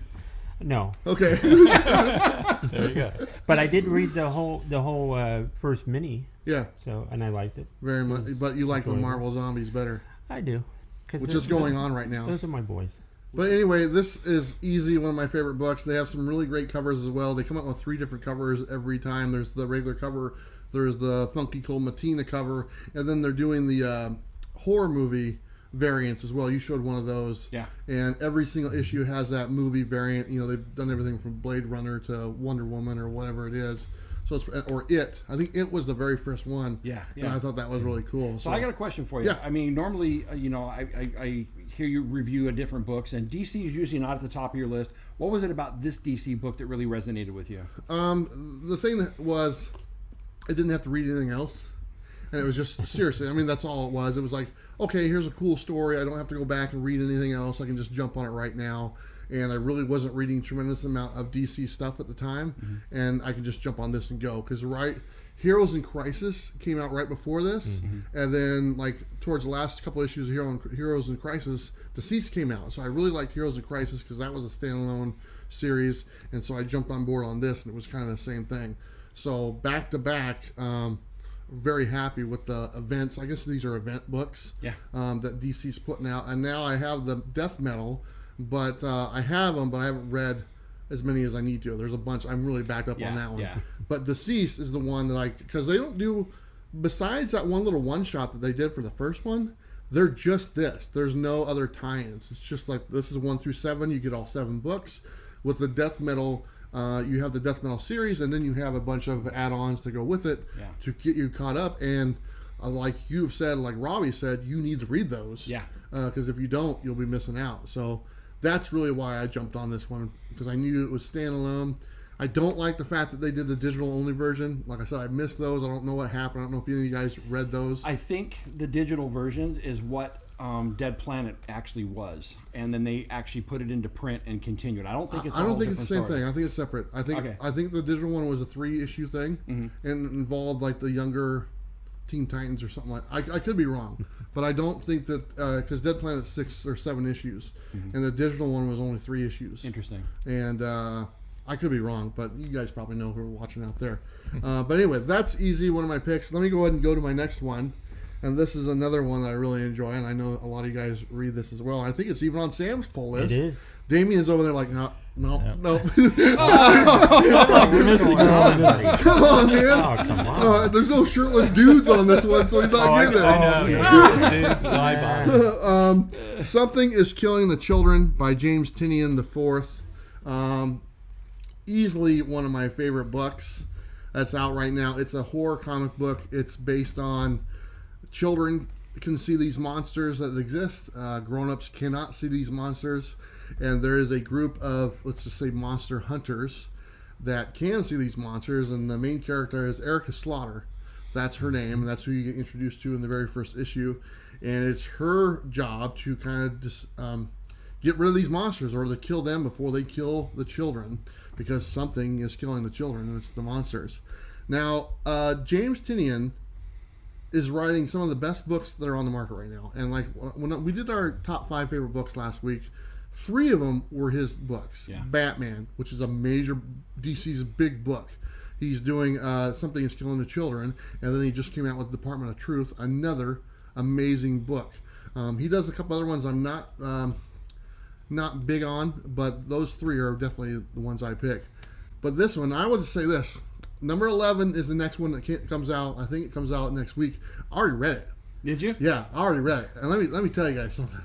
No. Okay. There you go. But I did read the whole first mini. Yeah. So, and I liked it. Very much. But you like the Marvel Zombies better. I do. Which is going on right now. Those are my boys. But anyway, this is easy one of my favorite books. They have some really great covers as well. They come out with 3 different covers every time. There's the regular cover, there's the Funky Cold Matina cover, and then they're doing the horror movie variants as well. You showed one of those. Yeah. And every single issue has that movie variant. They've done everything from Blade Runner to Wonder Woman or whatever it is. So or It. I think It was the very first one. Yeah. And I thought that was really cool. So I got a question for you. Yeah. I mean, normally, I hear you review different books, and DC is usually not at the top of your list. What was it about this DC book that really resonated with you? The thing that was, I didn't have to read anything else. And it was just, seriously, I mean, that's all it was. It was like, okay, here's a cool story. I don't have to go back and read anything else. I can just jump on it right now. And I really wasn't reading a tremendous amount of DC stuff at the time. And I could just jump on this and go. Because, Heroes in Crisis came out right before this. And then, towards the last couple issues of Heroes in Crisis, Deceased came out. So I really liked Heroes in Crisis because that was a standalone series. And so I jumped on board on this, and it was kind of the same thing. So, back to back, very happy with the events. I guess these are event books that DC's putting out. And now I have the Death Metal, but I have them, but I haven't read as many as I need to. There's a bunch. I'm really backed up on that one. Yeah. But Deceased is the one that because they don't do, besides that one little one-shot that they did for the first one, they're just this. There's no other tie-ins. It's just like, this is 1 through 7. You get all 7 books. With the Death Metal, you have the Death Metal series, and then you have a bunch of add-ons to go with it to get you caught up. And like you've said, like Robbie said, you need to read those. Yeah. Because if you don't, you'll be missing out. So that's really why I jumped on this one, because I knew it was standalone. I don't like the fact that they did the digital-only version. Like I said, I missed those. I don't know what happened. I don't know if any of you guys read those. I think the digital versions is what Dead Planet actually was, and then they actually put it into print and continued. I don't think it's. I don't think it's the same thing. I think it's separate. I think Okay. I think the digital one was a 3-issue thing, and involved the younger Teen Titans or something like. I could be wrong, but I don't think that because Dead Planet's 6 or 7 issues, and the digital one was only 3 issues. Interesting. And I could be wrong, but you guys probably know who are watching out there. But anyway, that's easy. One of my picks. Let me go ahead and go to my next one. And this is another one that I really enjoy, and I know a lot of you guys read this as well. I think it's even on Sam's pull list. It is. Damian's over there like, no. We're missing one. Come on, man. Oh, come on. There's no shirtless dudes on this one, so he's not getting it. I know. Dudes, live on. Something is Killing the Children by James Tynion IV. Easily one of my favorite books that's out right now. It's a horror comic book. It's based on children can see these monsters that exist. Grown-ups cannot see these monsters. And there is a group of, let's just say, monster hunters that can see these monsters. And the main character is Erica Slaughter. That's her name, and that's who you get introduced to in the very first issue. And it's her job to kind of just get rid of these monsters, or to kill them before they kill the children, because something is killing the children, and it's the monsters. Now, James Tynion is writing some of the best books that are on the market right now. And when we did our top 5 favorite books last week, 3 of them were his books. Yeah. Batman, which is a major DC's big book. He's doing Something is Killing the Children, and then he just came out with Department of Truth, another amazing book. He does a couple other ones I'm not big on, but those 3 are definitely the ones I pick. But this one, I would say this. Number 11 is the next one that comes out. I think it comes out next week. I already read it. Did you? Yeah, I already read it. And let me tell you guys something.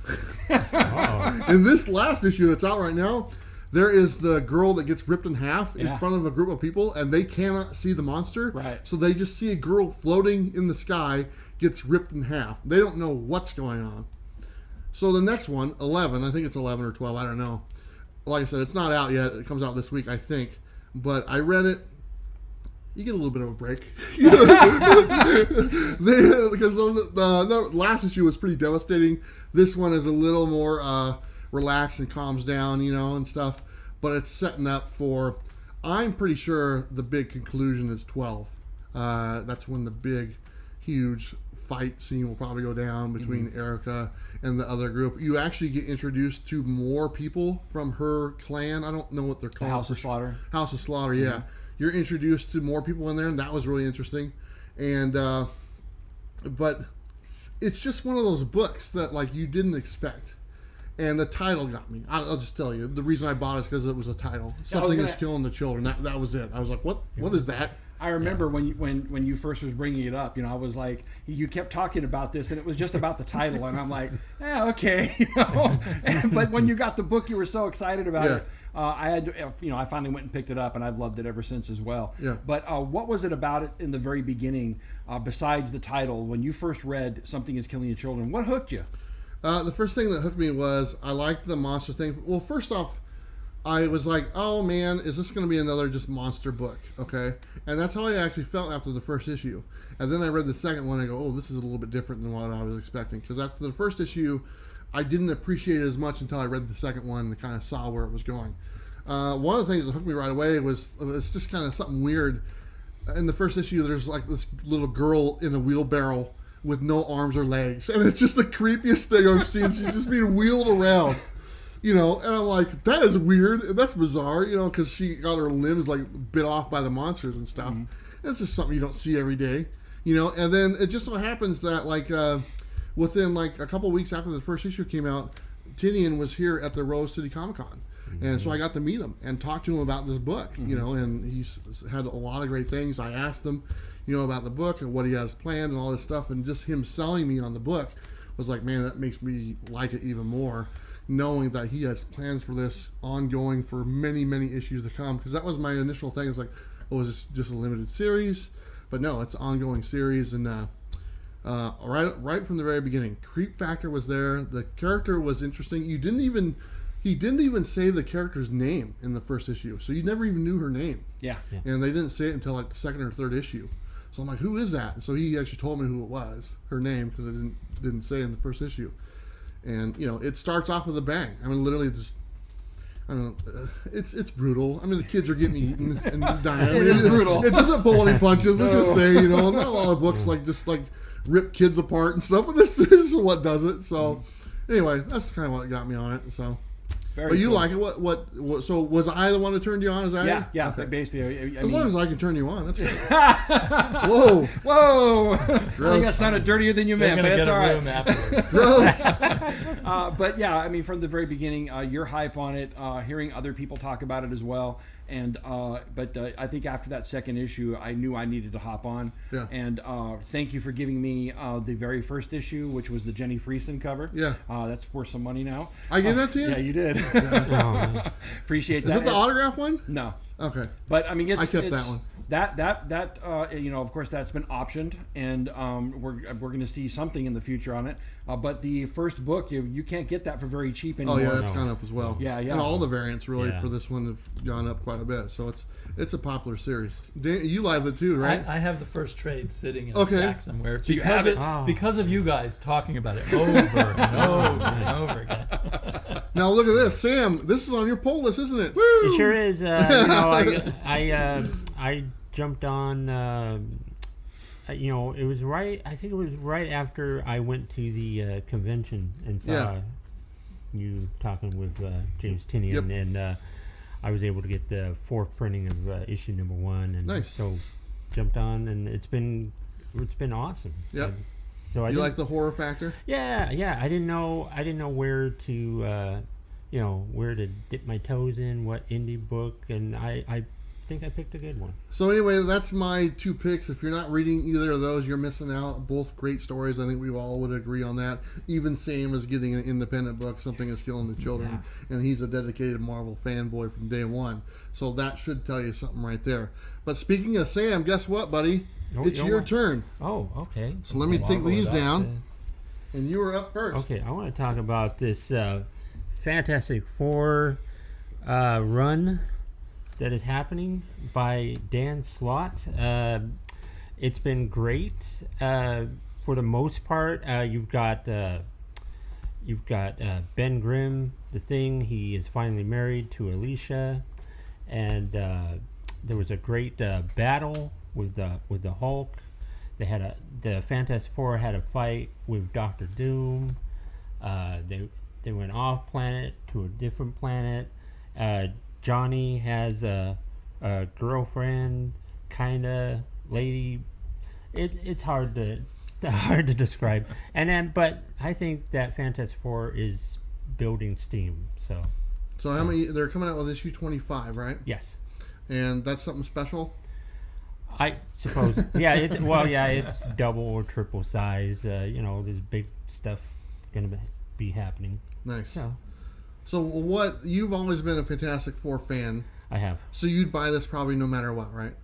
In this last issue that's out right now, there is the girl that gets ripped in half in front of a group of people, and they cannot see the monster. Right. So they just see a girl floating in the sky, gets ripped in half. They don't know what's going on. So the next one, 11, I think it's 11 or 12, I don't know. Like I said, it's not out yet. It comes out this week, I think. But I read it. You get a little bit of a break. Because the last issue was pretty devastating. This one is a little more relaxed and calms down, and stuff. But it's setting up for, I'm pretty sure the big conclusion is 12. That's when the big, huge fight scene will probably go down between Erica and the other group. You actually get introduced to more people from her clan. I don't know what they're called. House of Slaughter. House of Slaughter, yeah. You're introduced to more people in there, and that was really interesting. And but it's just one of those books that you didn't expect. And the title got me. I'll just tell you. The reason I bought it is because it was a title. Something is Killing the Children. That was it. I was like, what is that? I remember when you first was bringing it up, I was like, you kept talking about this, and it was just about the title, and I'm like, okay, But when you got the book, you were so excited about it. I finally went and picked it up, and I've loved it ever since as well. Yeah. But what was it about it in the very beginning, besides the title, when you first read Something is Killing Your Children? What hooked you? The first thing that hooked me was I liked the monster thing. Well, first off, I was like, oh man, is this going to be another just monster book? Okay. And that's how I actually felt after the first issue. And then I read the second one and I go, oh, this is a little bit different than what I was expecting. Because after the first issue, I didn't appreciate it as much until I read the second one and kind of saw where it was going. One of the things that hooked me right away was it's just kind of something weird. In the first issue, there's like this little girl in a wheelbarrow with no arms or legs. And it's just the creepiest thing I've seen. She's just being wheeled around. You know, and I'm like, that is weird. And that's bizarre, you know, because she got her limbs like bit off by the monsters and stuff. Mm-hmm. It's just something you don't see every day, you know. And then it just so happens that like within like a couple weeks after the first issue came out, Tinian was here at the Rose City Comic Con. Mm-hmm. And so I got to meet him and talk to him about this book, you know, and he's had a lot of great things. I asked him, you know, about the book and what he has planned and all this stuff. And just him selling me on the book was like, man, that makes me like it even more. Knowing that he has plans for this ongoing for many, many issues to come. Because that was my initial thing. It's like, oh, is this just a limited series? But no, it's an ongoing series. And right from the very beginning, creep factor was there. The character was interesting. He didn't even say the character's name in the first issue. So you never even knew her name. Yeah. And they didn't say it until like the second or third issue. So I'm like, who is that? So he actually told me who it was, her name, because it didn't say it in the first issue. And, you know, it starts off with a bang. I mean, literally just, I don't know, it's brutal. I mean, the kids are getting eaten and dying. I mean, It's brutal. It doesn't pull any punches. Let's just say, you know, not a lot of books like rip kids apart and stuff, but this is what does it. So, anyway, that's kind of what got me on it. So, Very but you cool. like it? What? So, was I the one who turned you on? Is that it? Yeah. Okay. Basically, As long as I can turn you on, that's great. Whoa. Whoa! I think that sounded dirtier than you They're meant, gonna get but a it's all right. room afterwards. Gross. But yeah, I mean, from the very beginning, your hype on it, hearing other people talk about it as well, and but I think after that second issue, I knew I needed to hop on. Yeah. And thank you for giving me the very first issue, which was the Jenny Friesen cover. Yeah. That's worth some money now. I gave that to you? Yeah, you did. Oh, Appreciate Is that. it the autograph one? No. Okay. But I mean, I kept that one. That you know, of course, that's been optioned, and we're going to see something in the future on it. But the first book, you can't get that for very cheap anymore. Oh yeah, that's No. gone up as well. Yeah. And all the variants really Yeah. for this one have gone up quite a bit. So it's a popular series. Dan, you live it too, right? I have the first trade sitting in a Okay. stack somewhere you because have it? because of you guys talking about it over and over and over again. Now look at this, Sam. This is on your poll list, isn't it? it sure is. You know, I jumped on. You know, it was right. I think it was right after I went to the convention and saw Yeah. you talking with James Tinian, Yep. and I was able to get the fourth printing of issue number 1, and Nice. so jumped on, and it's been awesome. Yep. So I You didn't- like the horror factor? yeah. I didn't know where to where to dip my toes in, what indie book, and I think I picked a good one. So anyway, that's my 2 picks. If you're not reading either of those, you're missing out. Both great stories. I think we all would agree on that. Even Sam is getting an independent book, Something is Killing the Children, and he's a dedicated Marvel fanboy from day one. So that should tell you something right there. But speaking of Sam, guess what, buddy? Oh, It's your turn. Oh, okay. So let me take Marvel these it up, down, and you are up first. Okay, I want to talk about this Fantastic Four run that is happening by Dan Slott. It's been great for the most part. You've got Ben Grimm, the Thing. He is finally married to Alicia, and there was a great battle with the Hulk. The Fantastic Four had a fight with Doctor Doom. They went off planet to a different planet. Johnny has a girlfriend, kinda lady. It's hard to describe. And then, but I think that Fantastic Four is building steam. So how many? They're coming out with issue 25, right? yes, And that's something special. I suppose. It's double or triple size. There's big stuff gonna be happening. Nice. So So what? You've always been a Fantastic Four fan. I have. So you'd buy this probably no matter what, right?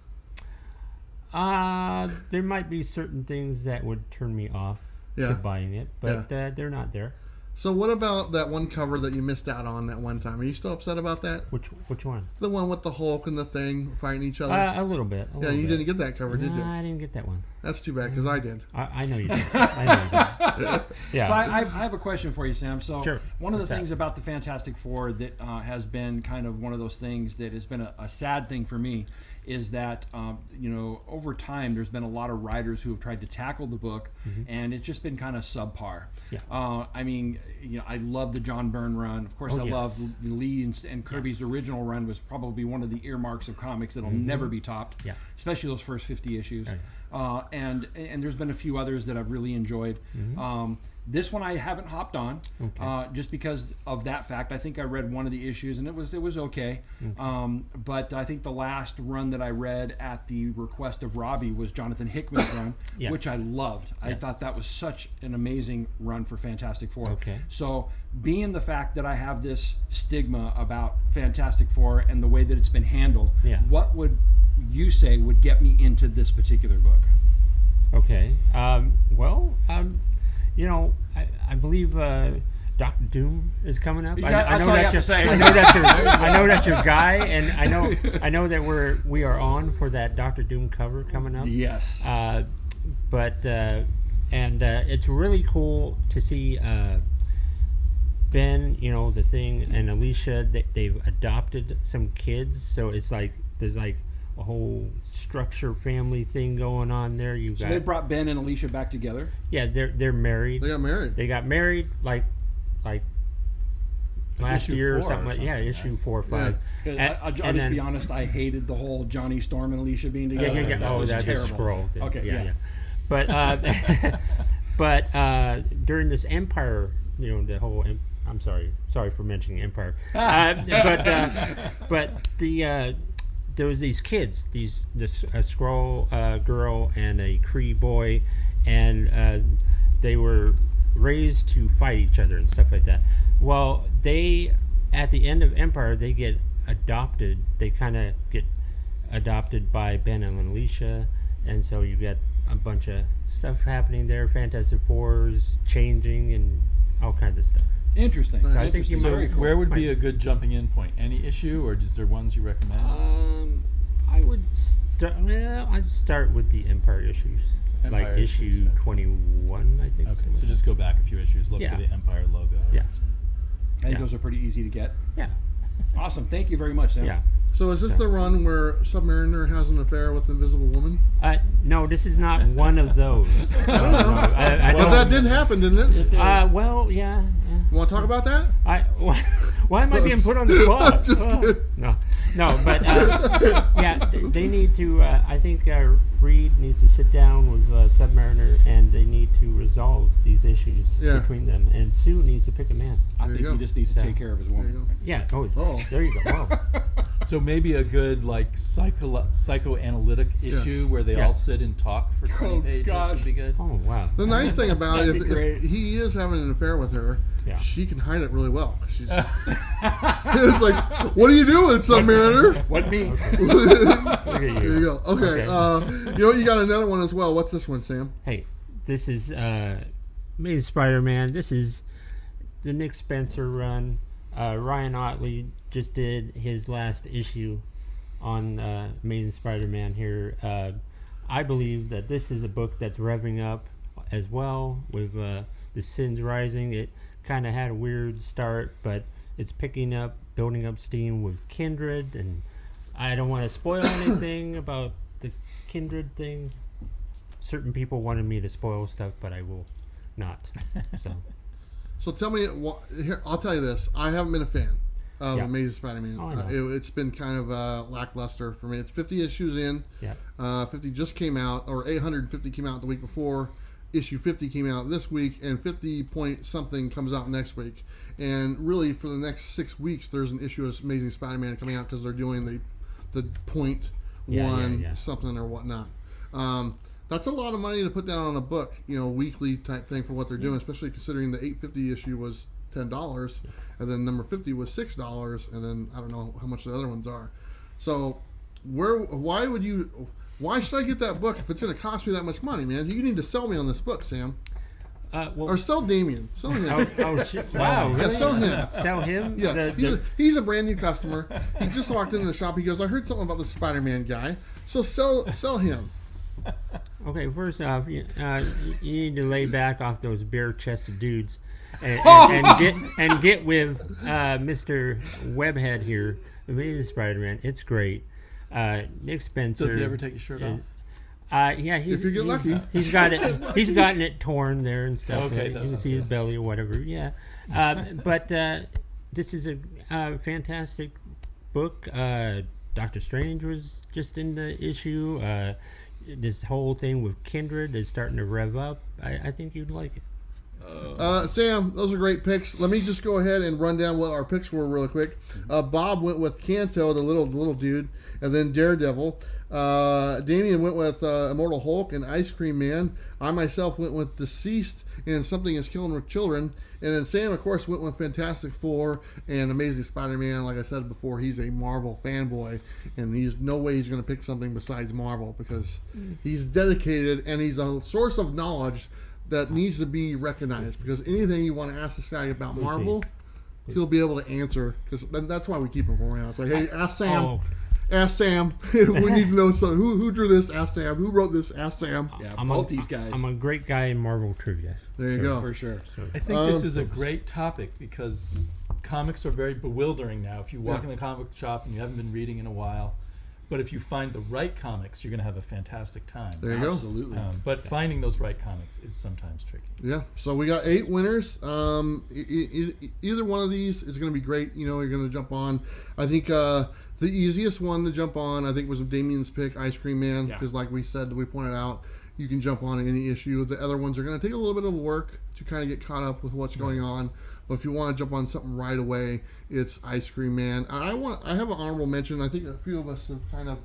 There might be certain things that would turn me off to buying it, but they're not there. So what about that one cover that you missed out on that one time? Are you still upset about that? Which one? The one with the Hulk and the Thing fighting each other? A little bit. Yeah, you didn't get that cover, did you? I didn't get that one. That's too bad, because I did. I know you did. I know you did. Yeah. So I have a question for you, Sam. So Sure. one of the things about the Fantastic Four that has been kind of one of those things that has been a sad thing for me is that over time there's been a lot of writers who have tried to tackle the book, and it's just been kind of subpar. Yeah. I love the John Byrne run. Of course, I love Lee and Kirby's original run was probably one of the earmarks of comics that'll never be topped. Yeah. Especially those first 50 issues. Right. And there's been a few others that I've really enjoyed. This one I haven't hopped on, just because of that fact. I think I read one of the issues and it was okay. But I think the last run that I read at the request of Robbie was Jonathan Hickman's run, which I loved. I thought that was such an amazing run for Fantastic Four. Okay. So being the fact that I have this stigma about Fantastic Four and the way that it's been handled, what would you say would get me into this particular book? Okay. I believe Dr. Doom is coming up. I know that's your guy, and I know that we are on for that Dr. Doom cover coming up. Yes. It's really cool to see Ben, the Thing, and Alicia. They've adopted some kids, so it's like there's like a whole structure family thing going on there. So they brought Ben and Alicia back together. Yeah, they're married. They got married. like last year or something. Issue 4 or 5. Yeah. I'll just be honest. I hated the whole Johnny Storm and Alicia being together. Yeah. That was that's terrible. Scroll. Okay. Yeah. But during this Empire, the whole. I'm sorry for mentioning Empire. But there was these kids, a Skrull girl and a Kree boy, and they were raised to fight each other and stuff like that. Well, at the end of Empire, they get adopted. They kind of get adopted by Ben and Alicia, and so you get a bunch of stuff happening there. Fantastic Fours changing and all kinds of stuff. Interesting. So I think where would be a good jumping in point? Any issue, or is there ones you recommend? I would I'd start with the Empire issues. Like issue 21, I think. Okay, so just go back a few issues. Look for the Empire logo. Yeah. I think those are pretty easy to get. Yeah. Awesome. Thank you very much, Sam. Yeah. So is this the run where Submariner has an affair with Invisible Woman? No, this is not one of those. I don't know. But that did happen, didn't it? Yeah. You want to talk about that? Why am I being put on the spot? No, but they need to. I think Reed needs to sit down with Submariner, and they need to resolve these issues between them. And Sue needs to pick a man. I think he just needs to take care of his woman. Yeah. There you go. Wow. So maybe a good psychoanalytic issue where they all sit and talk for 20 pages would be good. Oh wow. The nice thing about it, if he is having an affair with her, she can hide it really well. She's it's like, what are you doing, Submariner? What me? Look at you. There you go. Okay. You got another one as well. What's this one, Sam? Hey, this is Amazing Spider-Man. This is the Nick Spencer run. Ryan Otley just did his last issue on Amazing Spider-Man here. I believe that this is a book that's revving up as well with the Sins Rising. It kind of had a weird start, but it's picking up, building up steam with Kindred, and I don't want to spoil anything about the Kindred thing. Certain people wanted me to spoil stuff, but I will not. So tell me, here, I'll tell you this. I haven't been a fan of Amazing Spider-Man. It's been kind of lackluster for me. It's 50 issues in. Yeah. 50 just came out, or 850 came out the week before. Issue 50 came out this week, and 50 point something comes out next week. And really, for the next 6 weeks, there's an issue of Amazing Spider-Man coming out because they're doing the point one something or whatnot. That's a lot of money to put down on a book, weekly type thing for what they're doing, especially considering the 850 issue was $10, and then number 50 was $6, and then I don't know how much the other ones are. So why should I get that book if it's going to cost me that much money, man? You need to sell me on this book, Sam. Or sell Damian. Sell him. Wow, really? Yeah, sell him. Sell him? Yeah, he's a brand new customer. He just walked into the shop. He goes, I heard something about the Spider-Man guy. So sell him. Okay, first off, you need to lay back off those bare-chested dudes and get with Mr. Webhead here, Amazing Spider-Man. It's great. Nick Spencer. Does he ever take his shirt off? Yeah, if you get lucky, he's gotten it torn there and stuff. Okay, you that's can see his belly or whatever. Yeah, but this is a fantastic book. Doctor Strange was just in the issue. This whole thing with Kindred is starting to rev up. I think you'd like it. Sam, those are great picks. Let me just go ahead and run down what our picks were real quick. Bob went with Kanto, the little dude, and then Daredevil. Damian went with Immortal Hulk and Ice Cream Man. I myself went with Deceased and Something is Killing Children. And then Sam, of course, went with Fantastic Four and Amazing Spider-Man. Like I said before, he's a Marvel fanboy, and there's no way he's going to pick something besides Marvel because he's dedicated and he's a source of knowledge that needs to be recognized. Because anything you want to ask this guy about Marvel, he'll be able to answer. Because that's why we keep him around. It's like, hey, ask Sam. Oh. Ask Sam. We need to know something. Who drew this? Ask Sam. Who wrote this? Ask Sam. Yeah, both these guys. I'm a great guy in Marvel trivia. There you go. For sure. I think this is a great topic because comics are very bewildering now. If you walk in the comic shop and you haven't been reading in a while, but if you find the right comics, you're going to have a fantastic time. There you go. Absolutely. But finding those right comics is sometimes tricky. Yeah. So we got 8 winners. Either one of these is going to be great. You know, you're going to jump on. I think the easiest one to jump on, I think, was Damian's pick, Ice Cream Man, because like we pointed out, you can jump on any issue. The other ones are going to take a little bit of work to kind of get caught up with what's going on. But if you want to jump on something right away, it's Ice Cream Man. I have an honorable mention. I think a few of us have kind of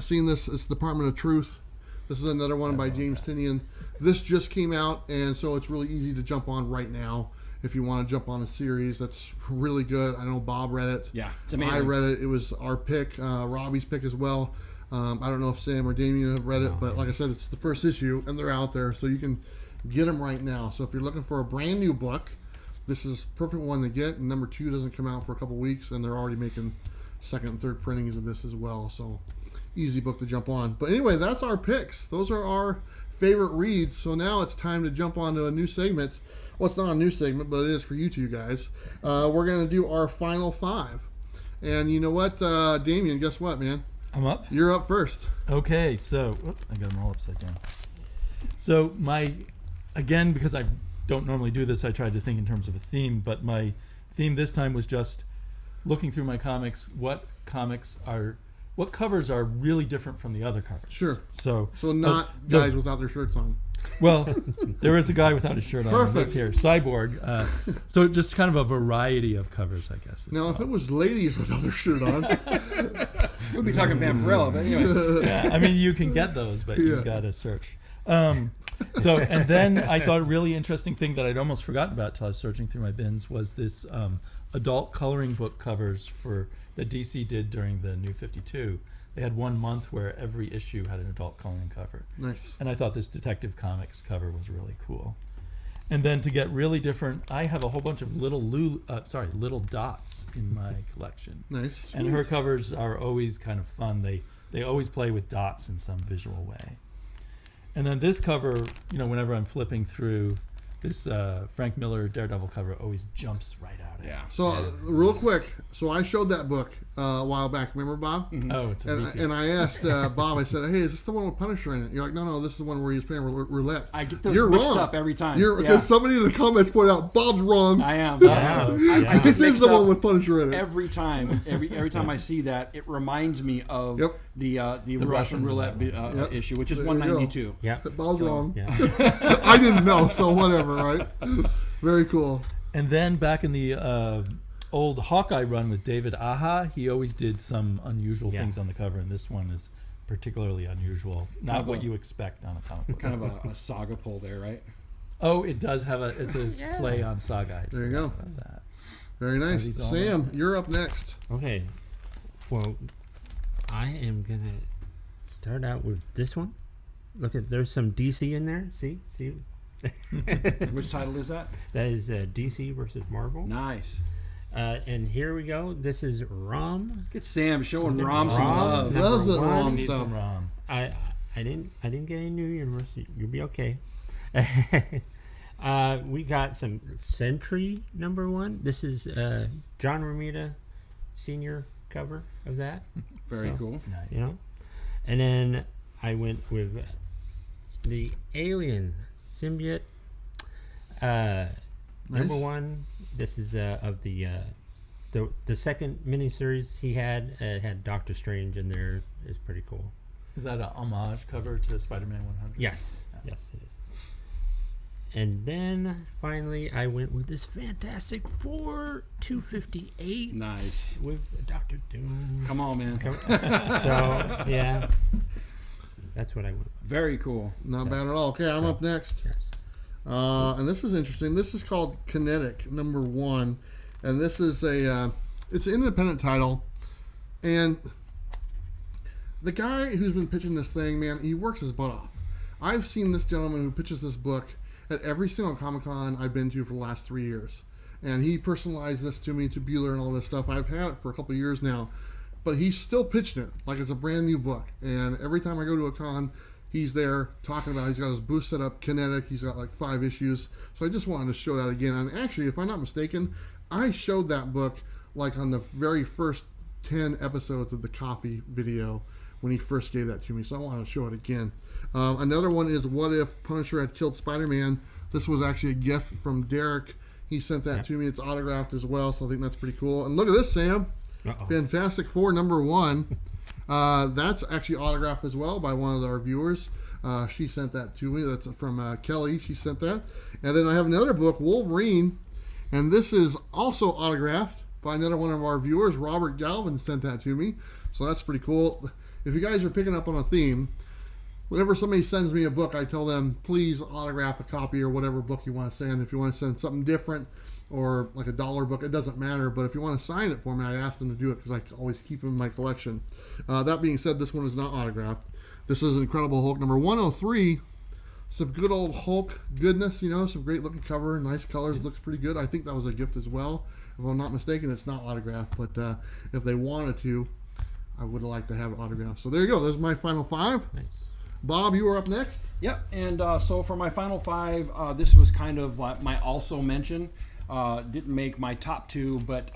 seen this. It's Department of Truth. This is another one by James Tynion. This just came out, and so it's really easy to jump on right now. If you want to jump on a series that's really good. I know Bob read it. Yeah, it's amazing. I read it. It was our pick, Robbie's pick as well. I don't know if Sam or Damian have read it, but like I said, it's the first issue, and they're out there, so you can get them right now. So if you're looking for a brand new book, this is a perfect one to get. And number 2 doesn't come out for a couple weeks, and they're already making second and third printings of this as well. So easy book to jump on. But anyway, that's our picks. Those are our favorite reads. So now it's time to jump onto a new segment. Well, it's not a new segment, but it is for you two guys. We're going to do our final 5. And you know what, Damian, guess what, man? I'm up. You're up first. Okay, so I got them all upside down. So again, because I don't normally do this, I tried to think in terms of a theme, but my theme this time was just looking through my comics, what covers are really different from the other covers. Sure. So not guys without their shirts on. Well, there is a guy without his shirt on. Perfect. This here, Cyborg. So just kind of a variety of covers, I guess. Now, if it was ladies without their shirt on, we'll be talking Vampirella, but anyway. Yeah, I mean, you can get those, but you've got to search. So, and then I thought a really interesting thing that I'd almost forgotten about till I was searching through my bins was this adult coloring book covers that DC did during the New 52. They had 1 month where every issue had an adult coloring cover. Nice. And I thought this Detective Comics cover was really cool. And then to get really different, I have a whole bunch of little dots in my collection. Nice. And her covers are always kind of fun. They always play with dots in some visual way. And then this cover, whenever I'm flipping through, this Frank Miller Daredevil cover always jumps right out at me. Yeah. So, real quick, I showed that book a while back. Remember, Bob? Mm-hmm. Oh, it's a repeat. And I asked Bob, I said, hey, is this the one with Punisher in it? You're like, no, this is the one where he's playing roulette. I get those You're mixed wrong. up every time. Because somebody in the comments pointed out, Bob's wrong. I am. Yeah. This is mixed the up one with Punisher in it. Every time. Every time I see that, it reminds me of the Russian roulette issue, which is There you 192. Yeah. Bob's wrong. Yeah. I didn't know, so whatever, right? Very cool. And then back in the old Hawkeye run with David Aja, he always did some unusual things on the cover, and this one is particularly unusual. Not what you expect on a comic book. Kind of a saga pull there, right? Oh, it does have it's a play on Saga. There you go. About that. Very nice. these all Sam, you're up next. Okay. Well, I am going to start out with this one. Look at, there's some DC in there. See? Which title is that? That is DC versus Marvel. Nice. And here we go. This is ROM. Get Sam showing Rom Rom some love. number Loves the one. ROM Need stuff. some ROM. I didn't get any new universe. You'll be okay. We got some Sentry number 1. This is John Romita Senior cover of that. Very cool. Nice. You know, and then I went with the Alien Symbiote number 1. This is of the second miniseries he had. It had Doctor Strange in there. It's pretty cool. Is that an homage cover to Spider-Man 100? Yes, yes, it is. And then finally, I went with this Fantastic Four 258. Nice. With Doctor Doom. Come on, man. So yeah, that's what I went with. Very cool. Not bad at all. Okay, I'm up next. Yes. And this is interesting. This is called Kinetic number 1, and this is it's an independent title, and the guy who's been pitching this thing, man, he works his butt off. I've seen this gentleman who pitches this book at every single Comic-Con I've been to for the last 3 years, and he personalized this to me, to Bueller and all this stuff. I've had it for a couple of years now, but he's still pitching it like it's a brand new book, and every time I go to a con, he's there talking about, he's got his booth set up, Kinetic. He's got like 5 issues. So I just wanted to show that again. And actually, if I'm not mistaken, I showed that book like on the very first 10 episodes of the coffee video when he first gave that to me. So I wanted to show it again. Another one is What If Punisher Had Killed Spider-Man. This was actually a gift from Derek. He sent that to me. It's autographed as well. So I think that's pretty cool. And look at this, Sam. Uh-oh. Fantastic Four number 1. That's actually autographed as well by one of our viewers. She sent that to me. That's from Kelly. She sent that. And then I have another book, Wolverine, and this is also autographed by another one of our viewers. Robert Galvin sent that to me. So that's pretty cool. If you guys are picking up on a theme, whenever somebody sends me a book, I tell them, please autograph a copy or whatever book you want to send. If you want to send something different or like a dollar book, it doesn't matter. But if you want to sign it for me, I ask them to do it because I always keep them in my collection. That being said, this one is not autographed. This is Incredible Hulk number 103. Some good old Hulk goodness, some great looking cover, nice colors, looks pretty good. I think that was a gift as well. If I'm not mistaken, it's not autographed, but if they wanted to, I would like to have it autographed. So there you go. Those are my final 5. Nice. Bob, you are up next. Yep. And so for my final 5, this was kind of like my also mention. Didn't make my top 2, but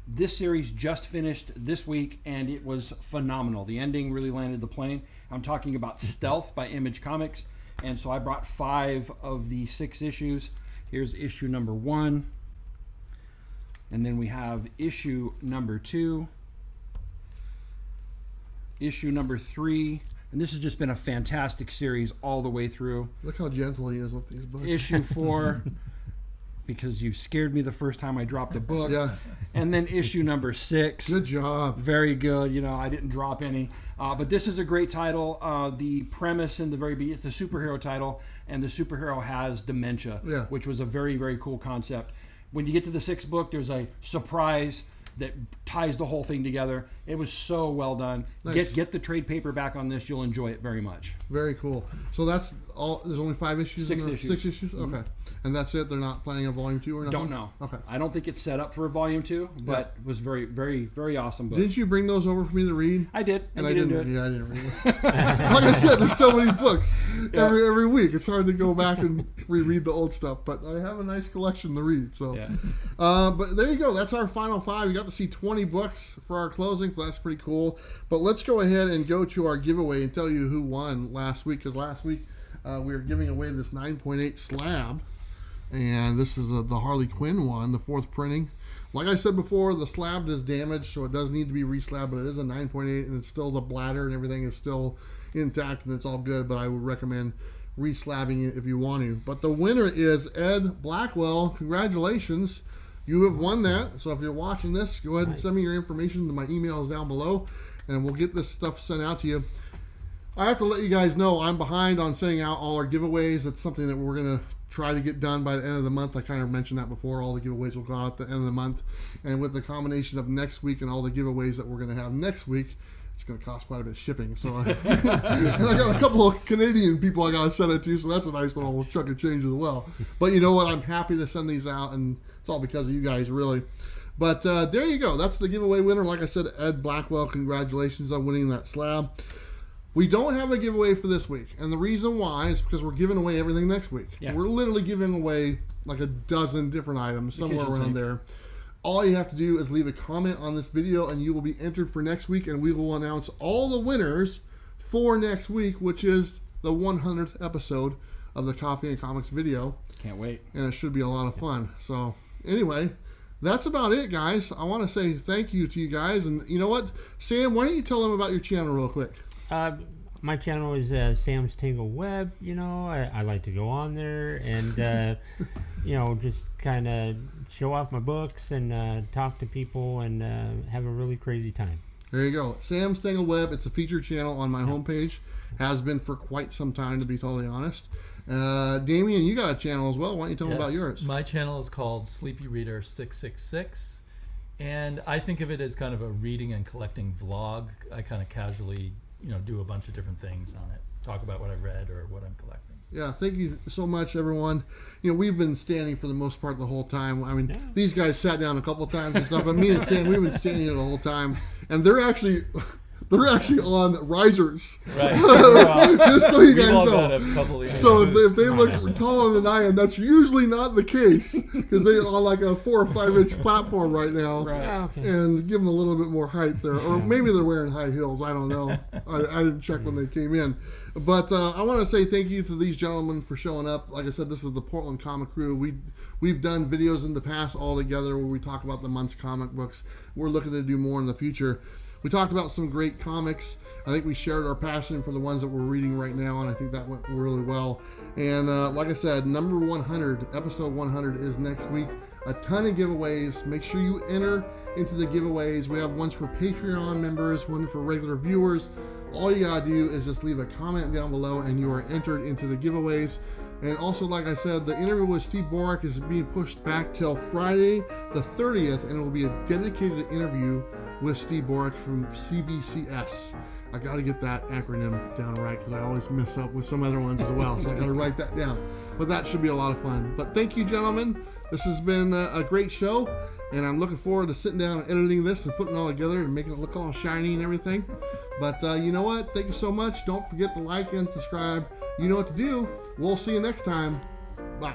this series just finished this week, and it was phenomenal. The ending really landed the plane. I'm talking about Stealth by Image Comics. And so I brought 5 of the 6 issues. Here's issue number 1. And then we have issue number 2. Issue number 3. And this has just been a fantastic series all the way through. Look how gentle he is with these books. Issue 4, because you scared me the first time I dropped a book. Yeah. And then issue number 6. Good job. Very good. I didn't drop any. But this is a great title. The premise in the very beginning, it's a superhero title, and the superhero has dementia, which was a very, very cool concept. When you get to the 6th book, there's a surprise that ties the whole thing together. It was so well done. Nice. Get the trade paperback on this. You'll enjoy it very much. Very cool. So that's all. There's only 5 issues. 6 issues. 6 issues. Okay. And that's it. They're not planning a volume 2 or nothing. Don't know. Okay. I don't think it's set up for a volume 2, but it was very, very, very awesome book. Didn't you bring those over for me to read? I did, And you I didn't. do it. Yeah, I didn't read it. Like I said, there's so many books every week. It's hard to go back and reread the old stuff. But I have a nice collection to read. So, but there you go. That's our final 5. You got to see 20 books for our closing, so that's pretty cool. But let's go ahead and go to our giveaway and tell you who won last week. Because last week we were giving away this 9.8 slab. And this is the Harley Quinn one, the 4th printing. Like I said before, the slab is damaged, so it does need to be reslabbed, but it is a 9.8, and it's still the bladder and everything is still intact, and it's all good, but I would recommend reslabbing it if you want to. But the winner is Ed Blackwell. Congratulations. You have won that. So if you're watching this, go ahead and send me your information. My email is down below, and we'll get this stuff sent out to you. I have to let you guys know I'm behind on sending out all our giveaways. It's something that we're going to try to get done by the end of the month. I kind of mentioned that before. All the giveaways will go out at the end of the month. And with the combination of next week and all the giveaways that we're going to have next week, it's going to cost quite a bit of shipping. So and I got a couple of Canadian people I got to send it to, so that's a nice little chunk of change as well. But you know what? I'm happy to send these out, and it's all because of you guys, really. But there you go. That's the giveaway winner. Like I said, Ed Blackwell, congratulations on winning that slab. We don't have a giveaway for this week, and the reason why is because we're giving away everything next week. Yeah. We're literally giving away like a dozen different items, somewhere around there. All you have to do is leave a comment on this video, and you will be entered for next week, and we will announce all the winners for next week, which is the 100th episode of the Coffee and Comics video. Can't wait. And it should be a lot of fun. So, anyway, that's about it, guys. I want to say thank you to you guys. And you know what? Sam, why don't you tell them about your channel real quick? My channel is Sam's Tangled Web. You know, I like to go on there and, you know, just kind of show off my books and talk to people and have a really crazy time. There you go. Sam's Tangled Web. It's a featured channel on my homepage. Has been for quite some time, to be totally honest. Damian, you got a channel as well. Why don't you tell them about yours? My channel is called Sleepy Reader 666. And I think of it as kind of a reading and collecting vlog. I kind of casually, do a bunch of different things on it. Talk about what I've read or what I'm collecting. Yeah, thank you so much, everyone. We've been standing for the most part the whole time. I mean, these guys sat down a couple times and stuff, but me and Sam, we've been standing here the whole time. And they're actually on risers. Right. Just so you guys know. So if they look taller than I am, that's usually not the case, because they're on like a 4 or 5 inch platform right now. Right. Oh, okay. And give them a little bit more height there. Or maybe they're wearing high heels. I don't know. I didn't check when they came in. But I want to say thank you to these gentlemen for showing up. Like I said, this is the Portland Comic Crew. We've done videos in the past all together where we talk about the month's comic books. We're looking to do more in the future. We talked about some great comics. I think we shared our passion for the ones that we're reading right now, and I think that went really well. And like I said, number 100, episode 100 is next week. A ton of giveaways. Make sure you enter into the giveaways. We have ones for Patreon members, one for regular viewers. All you gotta do is just leave a comment down below, and you are entered into the giveaways. And also, like I said, the interview with Steve Borak is being pushed back till Friday the 30th, and it will be a dedicated interview with Steve Borak from CBCS. I got to get that acronym down right, because I always mess up with some other ones as well, so I got to write that down. But that should be a lot of fun. But thank you, gentlemen. This has been a great show, and I'm looking forward to sitting down and editing this and putting it all together and making it look all shiny and everything. But you know what? Thank you so much. Don't forget to like and subscribe. You know what to do. We'll see you next time. Bye.